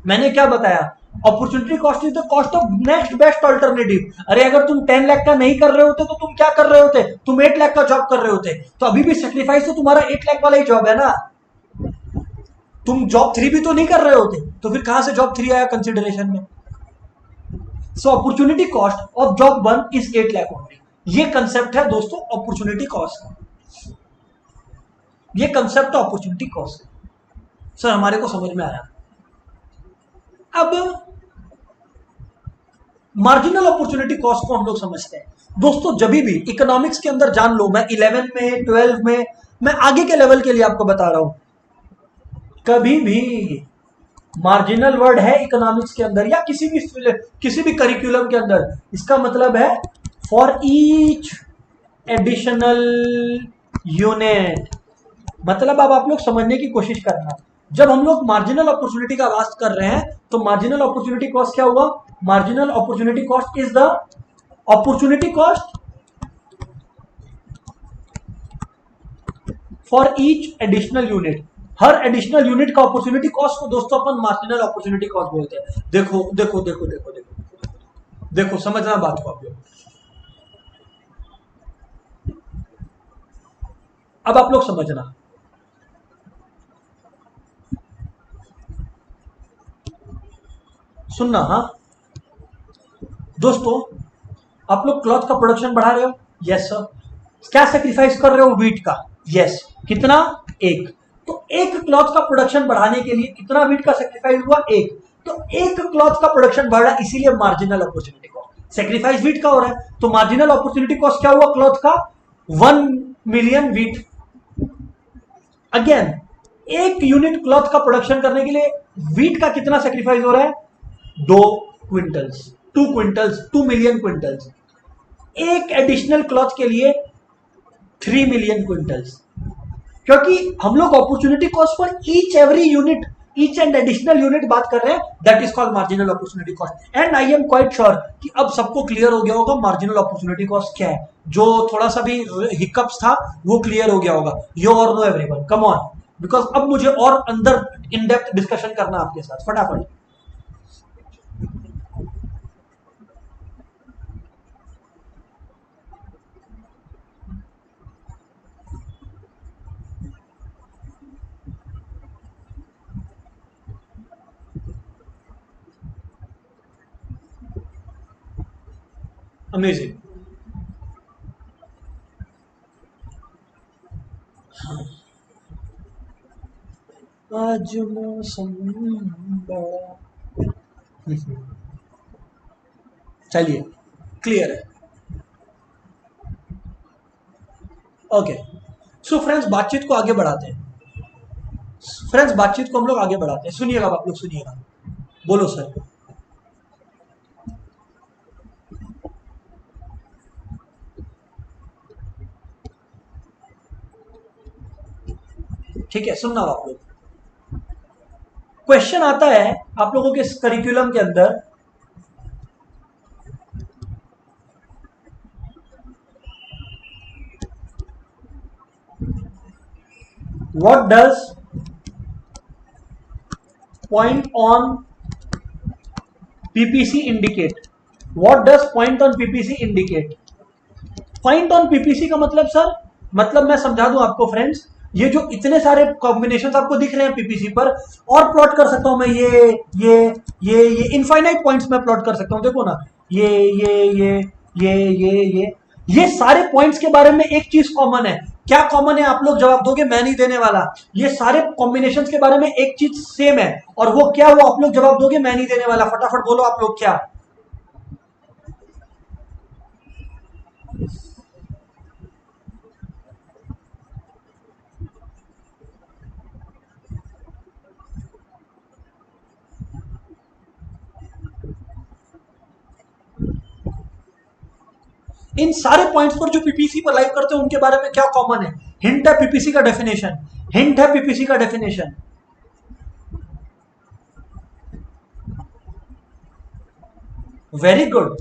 मैंने क्या बताया? Opportunity cost is the cost of next best alternative. अरे अगर तुम 10 लाख का नहीं कर रहे होते तो तुम क्या कर रहे होते? तुम 8 लाख का जॉब कर रहे होते। तो अभी भी सेक्रीफाइस तो तुम्हारा 8 लाख वाला ही जॉब है ना। तुम जॉब 3 भी तो नहीं कर रहे होते, तो फिर कहां से जॉब 3 आया कंसिडरेशन में? So opportunity cost of job 1 is 8 lakh only. ये कंसेप्ट है दोस्तों अपॉर्चुनिटी कॉस्ट का। ये कंसेप्ट है अपॉर्चुनिटी कॉस्ट। सर हमारे को समझ में आया। अब मार्जिनल अपॉर्चुनिटी कॉस्ट को हम लोग समझते हैं दोस्तों। जब भी इकोनॉमिक्स के अंदर जान लो, मैं 11 में 12 में, मैं आगे के लेवल के लिए आपको बता रहा हूं, कभी भी मार्जिनल वर्ड है इकोनॉमिक्स के अंदर या किसी भी करिकुलम के अंदर, इसका मतलब है फॉर ईच एडिशनल यूनिट। मतलब अब आप लोग समझने की कोशिश करना। जब हम लोग मार्जिनल अपॉर्चुनिटी का बात कर रहे हैं तो मार्जिनल अपॉर्चुनिटी कॉस्ट क्या हुआ? Marginal opportunity cost is the opportunity cost for each additional unit. Her additional unit का अपॉर्चुनिटी कॉस्ट को दोस्तों अपन मार्जिनल अपॉर्चुनिटी कॉस्ट बोलते हैं। देखो देखो देखो देखो देखो देखो, समझना बात को आप लोग। अब आप लोग समझना, सुनना। हाँ दोस्तों, आप लोग क्लॉथ का प्रोडक्शन बढ़ा रहे हो, यस सर। क्या सेक्रीफाइस कर रहे हो? वीट का, यस। कितना? 1। तो एक क्लॉथ का प्रोडक्शन बढ़ाने के लिए कितना वीट का सेक्रीफाइस हुआ? 1। तो एक क्लॉथ का प्रोडक्शन बढ़ रहा है, इसीलिए marginal opportunity cost. Sacrifice wheat का हो रहा है तो मार्जिनल अपॉर्चुनिटी कॉस्ट क्या हुआ क्लॉथ का? 1 मिलियन वीट। अगेन, एक यूनिट क्लॉथ का प्रोडक्शन करने के लिए वीट का कितना सेक्रीफाइस हो रहा है? 2 क्विंटल्स। 2 quintals, 2 million quintals. एक एडिशनल क्लॉथ के लिए 3 मिलियन क्विंटल्स। क्योंकि हम लोग opportunity cost for each every unit, each and additional unit बात कर रहे हैं, that is called marginal opportunity cost. And I am quite sure कि अब सबको क्लियर हो गया होगा मार्जिनल अपॉर्चुनिटी कॉस्ट क्या है। जो थोड़ा सा भी हिकअप्स था वो क्लियर हो गया होगा। यू और no everyone, come on, because अब मुझे और अंदर इन डेप्थ डिस्कशन करना आपके साथ फटाफट। अमेजिंग। आज मौसम बड़ा, चलिए क्लियर है। ओके, सो फ्रेंड्स बातचीत को आगे बढ़ाते हैं। फ्रेंड्स बातचीत को हम लोग आगे बढ़ाते हैं। सुनिएगा आप लोग, सुनिएगा। बोलो सर। ठीक है, सुनना आप लोग। क्वेश्चन आता है आप लोगों के करिकुलम के अंदर, what does point on PPC indicate? What does point on PPC indicate? Point on PPC का मतलब सर, मतलब मैं समझा दूं आपको फ्रेंड्स, ये जो इतने सारे कॉम्बिनेशन आपको दिख रहे हैं पीपीसी पर, और प्लॉट कर सकता हूं मैं ये इनफाइनाइट पॉइंट्स में प्लॉट कर सकता हूं। देखो ना, ये सारे पॉइंट्स के बारे में एक चीज कॉमन है। क्या कॉमन है? आप लोग जवाब दोगे, मैं नहीं देने वाला। ये सारे कॉम्बिनेशंस के बारे में एक चीज सेम है, और वो क्या? वो आप लोग जवाब दोगे, मैं नहीं देने वाला। फटाफट बोलो आप लोग क्या। इन सारे पॉइंट्स पर जो पीपीसी पर लाइव करते हैं उनके बारे में क्या कॉमन है? हिंट है पीपीसी का डेफिनेशन, हिंट है पीपीसी का डेफिनेशन। Very good.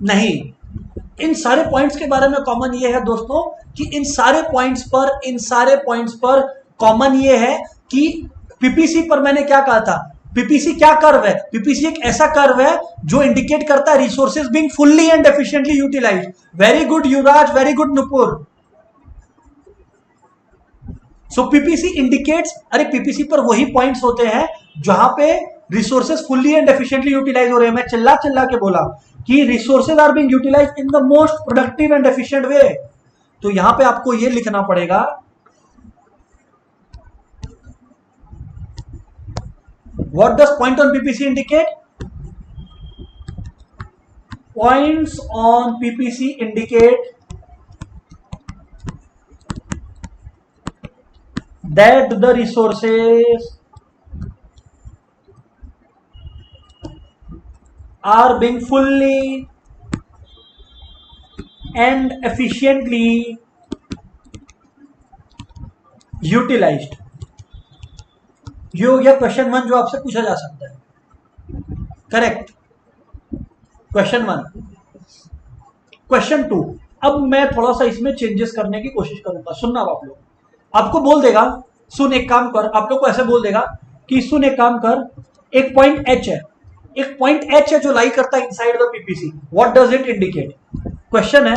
नहीं, इन सारे पॉइंट्स के बारे में कॉमन ये है दोस्तों कि इन सारे पॉइंट्स पर कॉमन ये है कि पीपीसी पर मैंने क्या कहा था, पीपीसी क्या कर्व है? पीपीसी एक ऐसा कर्व है जो इंडिकेट करता है resources being fully and efficiently utilised. Very good Yuvraj, very good Nupur. So PPC indicates, अरे पीपीसी पर वही पॉइंट्स होते हैं जहां पे resources fully and efficiently utilise हो रहे हैं। मैं चिल्ला चिल्ला के बोला कि resources are being utilised in the most productive and efficient way. तो यहां पे आपको ये लिखना पड़ेगा, what does point on PPC indicate? Points on PPC indicate that the resources are being fully and efficiently utilized। ये हो गया क्वेश्चन 1 जो आपसे पूछा जा सकता है। Correct, question 1। क्वेश्चन 2, अब मैं थोड़ा सा इसमें चेंजेस करने की कोशिश करूंगा। सुनना आप लोग, आपको बोल देगा सुन एक काम कर, आप लोग को ऐसे बोल देगा कि सुन एक काम कर, एक पॉइंट एच है, एक पॉइंट एच है जो लाई करता है inside the PPC, what does it indicate? Question है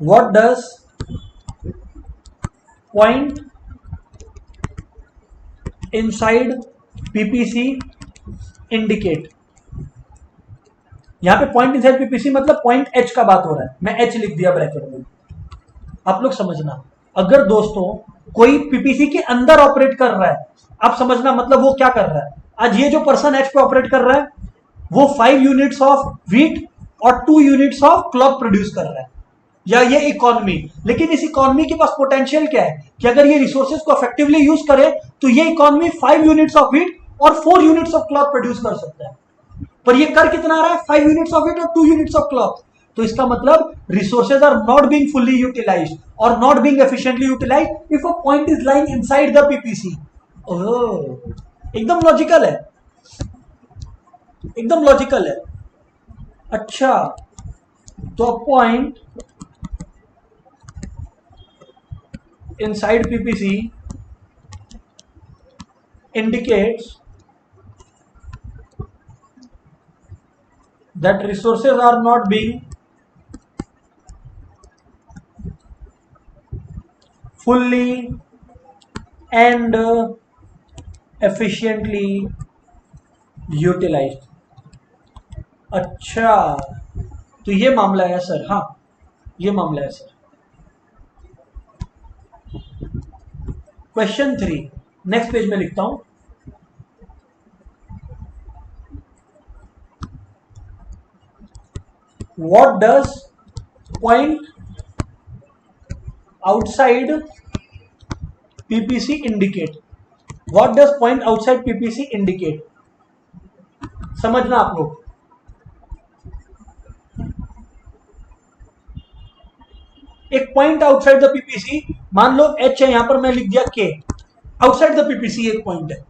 what does point inside PPC indicate? यहां पे पॉइंट इनसाइड पीपीसी मतलब पॉइंट एच का बात हो रहा है, मैं एच लिख दिया ब्रैकेट में। आप लोग समझना, अगर दोस्तों कोई पीपीसी के अंदर ऑपरेट कर रहा है, आप समझना मतलब वो क्या कर रहा है। आज ये जो पर्सन एच पे ऑपरेट कर रहा है वो 5 यूनिट्स ऑफ व्हीट और 2 यूनिट्स ऑफ क्लॉथ प्रोड्यूस कर रहा है, या ये इकोनॉमी। लेकिन इस इकोनॉमी के पास पोटेंशियल क्या है कि अगर ये रिसोर्सेज को इफेक्टिवली यूज करे तो ये इकोनॉमी 5 यूनिट्स ऑफ व्हीट और 4 यूनिट्स ऑफ क्लॉथ प्रोड्यूस कर सकता है। पर ये कर कितना रहा है? 5 यूनिट्स ऑफ व्हीट और 2 यूनिट्स ऑफ क्लॉथ। तो इसका मतलब resources are not being fully utilised और not being efficiently utilised if a point is lying inside the PPC. Oh, एकदम लॉजिकल है, एकदम लॉजिकल है। अच्छा, तो point inside PPC indicates that resources are not being fully and efficiently utilized। अच्छा, तो ये मामला है सर। हाँ, ये मामला है सर। क्वेश्चन 3 नेक्स्ट पेज में लिखता हूं। What does point outside PPC indicate? What does point outside PPC indicate? समझना आप लोग, एक पॉइंट आउटसाइड द पीपीसी, मान लो एच है, यहां पर मैं लिख दिया के। आउटसाइड द पीपीसी एक पॉइंट है,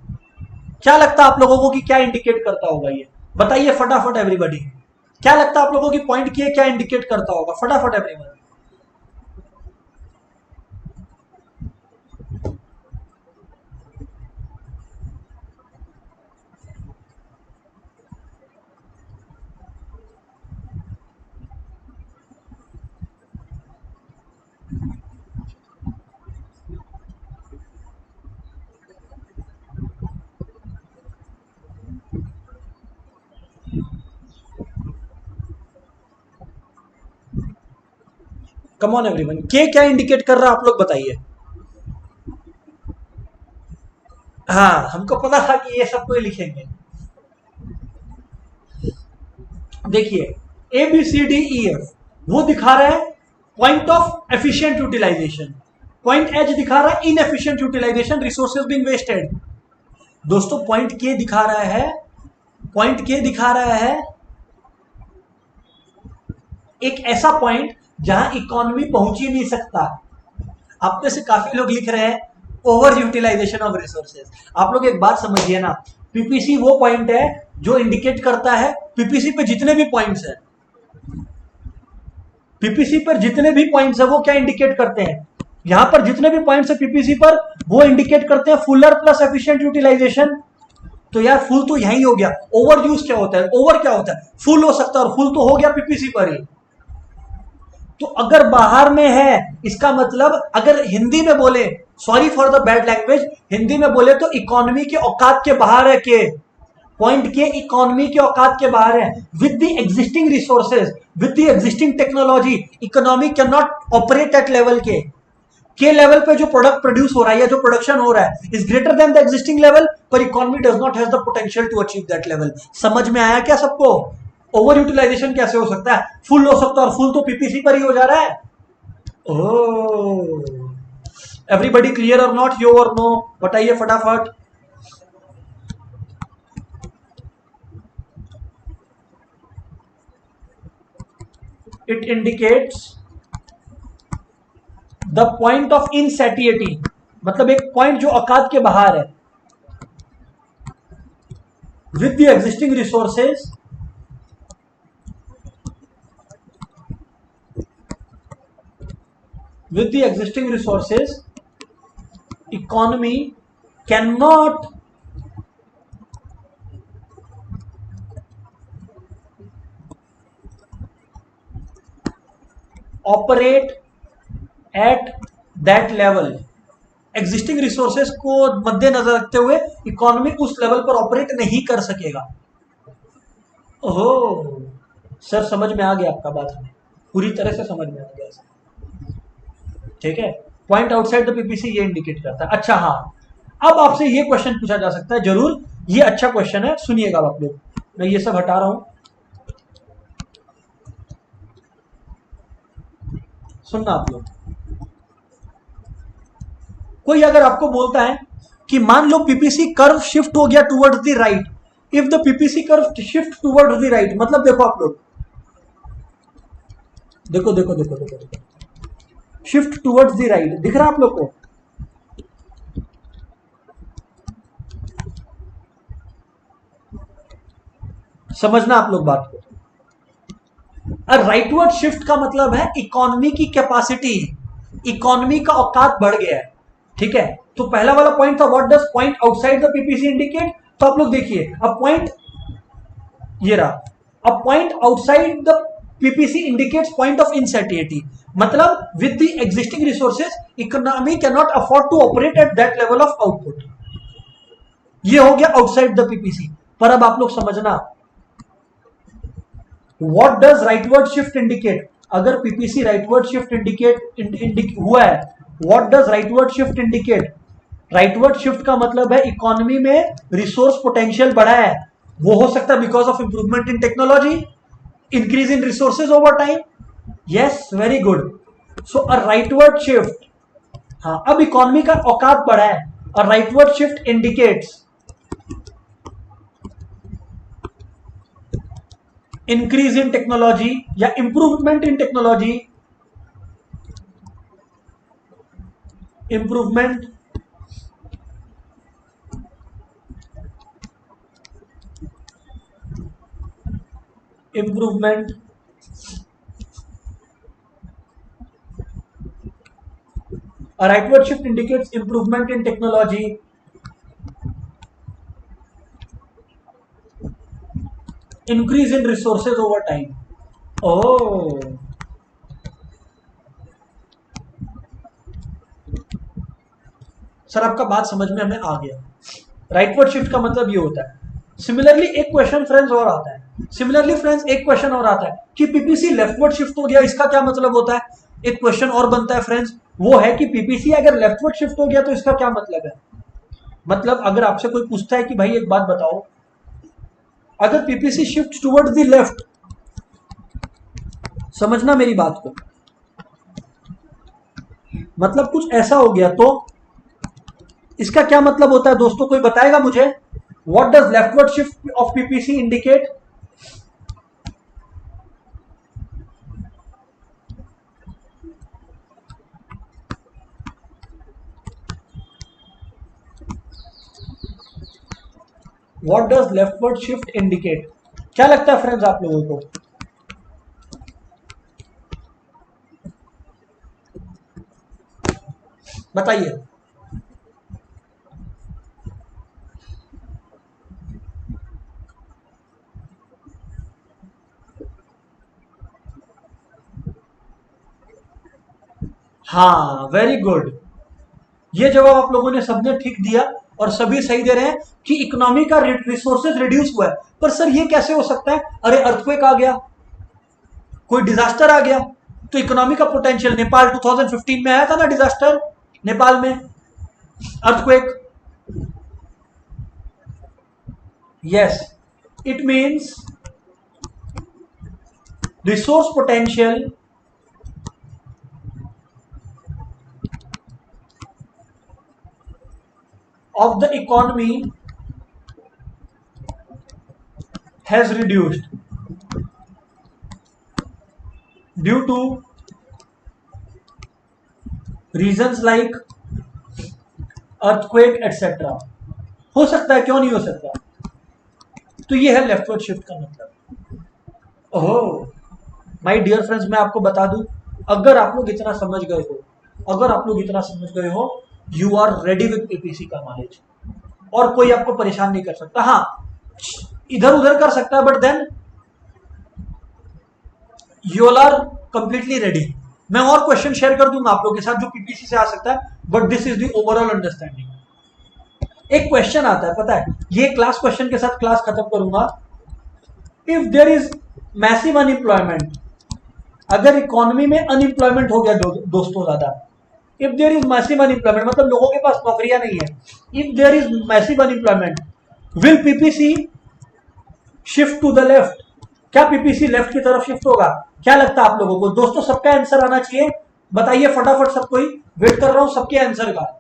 क्या लगता है आप लोगों को कि क्या इंडिकेट करता होगा? ये बताइए फटाफट एवरीबॉडी, क्या लगता है आप लोगों की पॉइंट की क्या इंडिकेट करता होगा? फटाफट एवरीवन। कम ऑन एवरीवन, के क्या इंडिकेट कर रहा है आप लोग बताइए। हाँ, हमको पता था कि ये सब कोई लिखेंगे। देखिए A B C D E F वो दिखा रहा है point of efficient utilisation, point H दिखा रहा है inefficient utilisation, resources being wasted. दोस्तों पॉइंट के दिखा रहा है, पॉइंट के दिखा रहा है एक ऐसा पॉइंट जहां इकोनॉमी पहुंच ही नहीं सकता। आप में से काफी लोग लिख रहे हैं ओवर यूटिलाइजेशन ऑफ रिसोर्सेज। आप लोग एक बात समझिए ना, पीपीसी वो पॉइंट है जो इंडिकेट करता है पीपीसी पे जितने भी पॉइंट्स हैं, पीपीसी पर जितने भी पॉइंट्स है वो क्या इंडिकेट करते हैं, यहां पर जितने भी पॉइंट्स है पीपीसी पर वो इंडिकेट करते हैं फुलर प्लस एफिशिएंट यूटिलाइजेशन। तो यार फुल तो यही हो गया, ओवर यूज क्या होता है, ओवर क्या होता है, फुल हो सकता है, और फुल तो हो गया पीपीसी पर ही। तो अगर बाहर में है, इसका मतलब अगर हिंदी में बोले, sorry for the bad language, Hindi में बोले तो इकोनॉमी के औकात के बाहर है, के पॉइंट के इकोनॉमी के औकात के बाहर है। With the existing resources, with the existing technology, economy can not operate at level के लेवल पे जो प्रोडक्ट प्रोड्यूस हो रहा है या जो प्रोडक्शन हो रहा है is greater than the existing level, पर economy does not has the potential to achieve that level. समझ में आया क्या सबको? ओवर यूटिलाइजेशन कैसे हो सकता है, फुल हो सकता है, और फुल तो पीपीसी पर ही हो जा रहा है। ओह, एवरीबडी क्लियर और नॉट, यो और नो बताइए फटाफट। It indicates the point of insatiety, मतलब एक पॉइंट जो औकात के बाहर है, with the existing resources, with the existing resources, economy cannot operate at that level। Existing resources को मद्देनजर रखते हुए इकोनॉमी उस लेवल पर ऑपरेट नहीं कर सकेगा। ओहो सर, समझ में आ गया आपका बात, हमें पूरी तरह से समझ में आ गया सर। ठीक है, पॉइंट आउटसाइड द पीपीसी ये इंडिकेट करता है। अच्छा हाँ, अब आपसे ये क्वेश्चन पूछा जा सकता है, जरूर, ये अच्छा क्वेश्चन है, सुनिएगा आप लोग। मैं ये सब हटा रहा हूं, सुनना आप लोग। कोई अगर आपको बोलता है कि मान लो पीपीसी कर्व शिफ्ट हो गया towards the right, if the PPC curve shift towards the right, मतलब देखो आप लोग, देखो देखो देखो देखो देखो, शिफ्ट टुवर्ड्स द राइट दिख रहा है आप लोग को? समझना आप लोग बात को। राइटवर्ड शिफ्ट का मतलब है इकोनॉमी की कैपेसिटी, इकोनॉमी का औकात बढ़ गया है। ठीक है, तो पहला वाला पॉइंट था what does point outside the PPC indicate. तो आप लोग देखिए, अब पॉइंट ये रहा, अब point outside the PPC indicates point of insatiety, मतलब with the existing resources economy can not afford to operate at that level of output. ये हो गया आउटसाइड द पीपीसी। पर अब आप लोग समझना, what does rightward shift indicate. अगर पीपीसी राइटवर्ड शिफ्ट इंडिकेट हुआ है, what does rightward shift indicate. Rightward shift का मतलब है इकोनॉमी में रिसोर्स पोटेंशियल बढ़ा है, वो हो सकता है because of improvement in technology, increase in resources over time. Yes, very good. So a rightward shift, हाँ, अब इकोनॉमी का औकात बढ़ा है, और rightward shift indicates increase in technology या improvement in technology, improvement improvement A rightward shift indicates improvement in technology, increase in resources over time. Oh, sir आपका बात समझ में हमें आ गया। राइटवर्ड शिफ्ट का मतलब ये होता है। सिमिलरली एक क्वेश्चन फ्रेंड्स और आता है, सिमिलरली फ्रेंड्स एक क्वेश्चन और आता है कि पीपीसी लेफ्टवर्ड शिफ्ट हो गया, इसका क्या मतलब होता है? एक क्वेश्चन और बनता है फ्रेंड्स, वो है कि पीपीसी अगर लेफ्टवर्ड शिफ्ट हो गया तो इसका क्या मतलब है? मतलब अगर आपसे कोई पूछता है कि भाई एक बात बताओ, अगर PPC shift towards the left, समझना मेरी बात को, मतलब कुछ ऐसा हो गया। तो इसका क्या मतलब होता है दोस्तों, कोई बताएगा मुझे? What does leftward shift of PPC indicate? What does leftward shift indicate? क्या लगता है फ्रेंड्स आप लोगों को? बताइए। हाँ, वेरी गुड। ये जवाब आप लोगों ने सबने ठीक दिया और सभी सही दे रहे हैं कि इकोनॉमी का रिसोर्सेज रिड्यूस हुआ है। पर सर ये कैसे हो सकता है? अरे अर्थक्वेक आ गया, कोई डिजास्टर आ गया, तो इकोनॉमी का पोटेंशियल, नेपाल 2015 में आया था ना डिजास्टर, नेपाल में earthquake. Yes, it means resource potential of the economy has reduced due to reasons like earthquake etc. हो सकता है, क्यों नहीं हो सकता? तो ये है लेफ्टवर्ड शिफ्ट का मतलब। ओहो माय डियर फ्रेंड्स, मैं आपको बता दूं, अगर आप लोग इतना समझ गए हो, अगर आप लोग इतना समझ गए हो, you are ready with PPC का नॉलेज, और कोई आपको परेशान नहीं कर सकता। हाँ, इधर उधर कर सकता है, but then you are completely ready. मैं और क्वेश्चन शेयर कर दूंगा आप लोगों के साथ जो पीपीसी से आ सकता है, but this is the overall understanding. एक क्वेश्चन आता है, पता है, ये क्लास क्वेश्चन के साथ क्लास खत्म करूंगा। If there is massive unemployment, अगर इकोनॉमी में अनएम्प्लॉयमेंट हो गया दोस्तों ज्यादा, if there is massive unemployment मतलब लोगों के पास नौकरियां नहीं है, if there is massive unemployment, will PPC shift to the left? क्या पीपीसी लेफ्ट की तरफ शिफ्ट होगा? क्या लगता है आप लोगों को दोस्तों? सबका आंसर आना चाहिए, बताइए फटाफट, सब कोई वेट कर रहा हूं सबके आंसर का।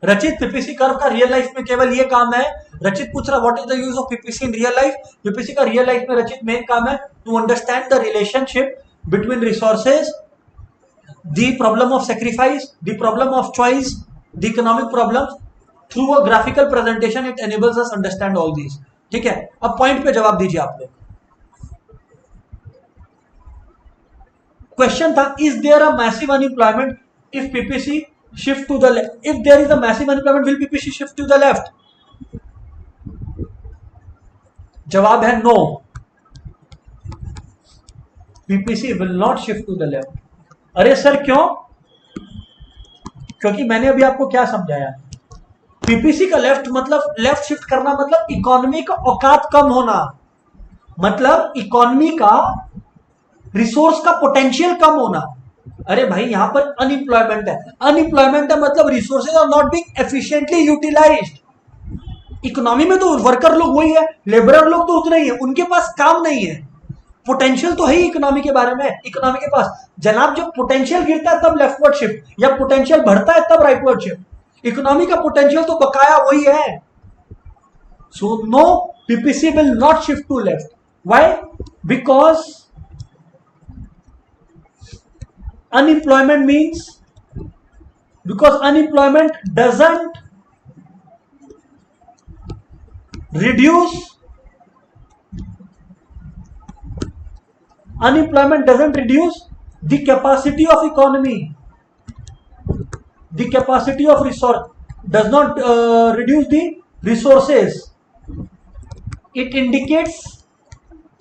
रचित, पीपीसी कर्व का रियल लाइफ में केवल ये काम है, रचित पूछ रहा what is the use of PPC in real life? PPC का रियल लाइफ में रचित मेन काम है to understand the relationship between resources, the problem of sacrifice, the problem of choice, the economic problem. Through a graphical presentation it enables us understand all this. ठीक है, अब point पे जवाब दीजिए आप लोग। क्वेश्चन था, is there a massive unemployment if PPC shift to the left? If there is a massive unemployment, will PPC shift to the left? जवाब है no, PPC will not shift to the left। अरे sir क्यों? क्योंकि मैंने अभी आपको क्या समझाया, पीपीसी का लेफ्ट मतलब, लेफ्ट शिफ्ट करना मतलब इकोनॉमी का औकात कम होना, मतलब इकोनॉमी का रिसोर्स का पोटेंशियल कम होना। अरे भाई यहां पर अनएम्प्लॉयमेंट है, अनएम्प्लॉयमेंट है मतलब resources are not being efficiently utilised. Economy में तो वर्कर लोग वही है, लेबरर लोग तो उतने ही है, उनके पास काम नहीं है। पोटेंशियल तो है ही इकोनॉमी के बारे में, इकोनॉमी के पास जनाब जब पोटेंशियल गिरता है तब लेफ्टवर्ड शिफ्ट, या पोटेंशियल बढ़ता है तब राइटवर्ड शिफ्ट। इकोनॉमी का पोटेंशियल तो बकाया वही है। So no, PPC will not shift to left. Why? Because unemployment means, because unemployment doesn't reduce, unemployment doesn't reduce the capacity of economy, the capacity of resource does not reduce the resources, it indicates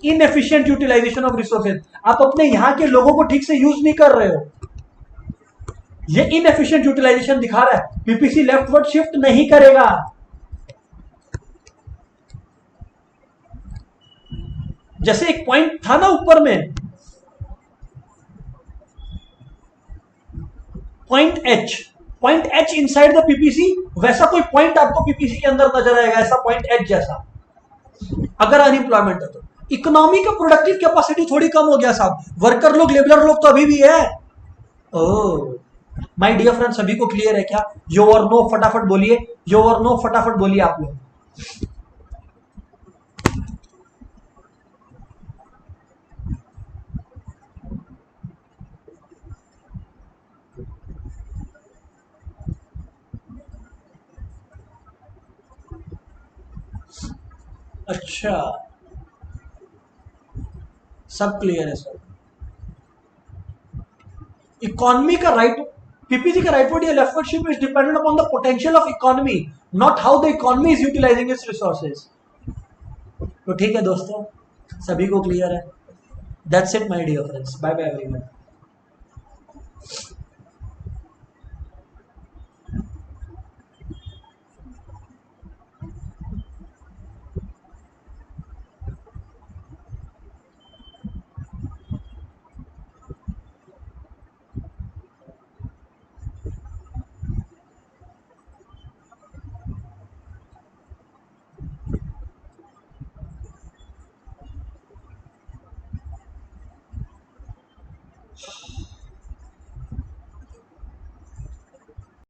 inefficient utilisation of resources. आप अपने यहां के लोगों को ठीक से use नहीं कर रहे हो, ये इनएफिशिएंट यूटिलाइजेशन दिखा रहा है। पीपीसी लेफ्टवर्ड शिफ्ट नहीं करेगा। जैसे एक पॉइंट था ना ऊपर में, point H inside the PPC, वैसा कोई पॉइंट आपको पीपीसी के अंदर नजर आएगा, ऐसा पॉइंट एच जैसा, अगर अनएम्प्लॉयमेंट है तो। इकोनॉमी का प्रोडक्टिव कैपेसिटी थोड़ी कम हो गया साहब, वर्कर लोग लेबरर लोग तो अभी भी है। ओह माय डियर फ्रेंड, सभी को क्लियर है क्या? यो और नो फटाफट बोलिए, यो और नो फटाफट बोलिए आप लोग। अच्छा, सब क्लियर है सर। इकोनॉमी का राइट, पीपीसी का राइटवर्ड या leftward shift is dependent upon the potential of economy, not how the economy is utilising its resources. तो ठीक है दोस्तों, सभी को क्लियर है? That's it my dear friends, bye bye everyone.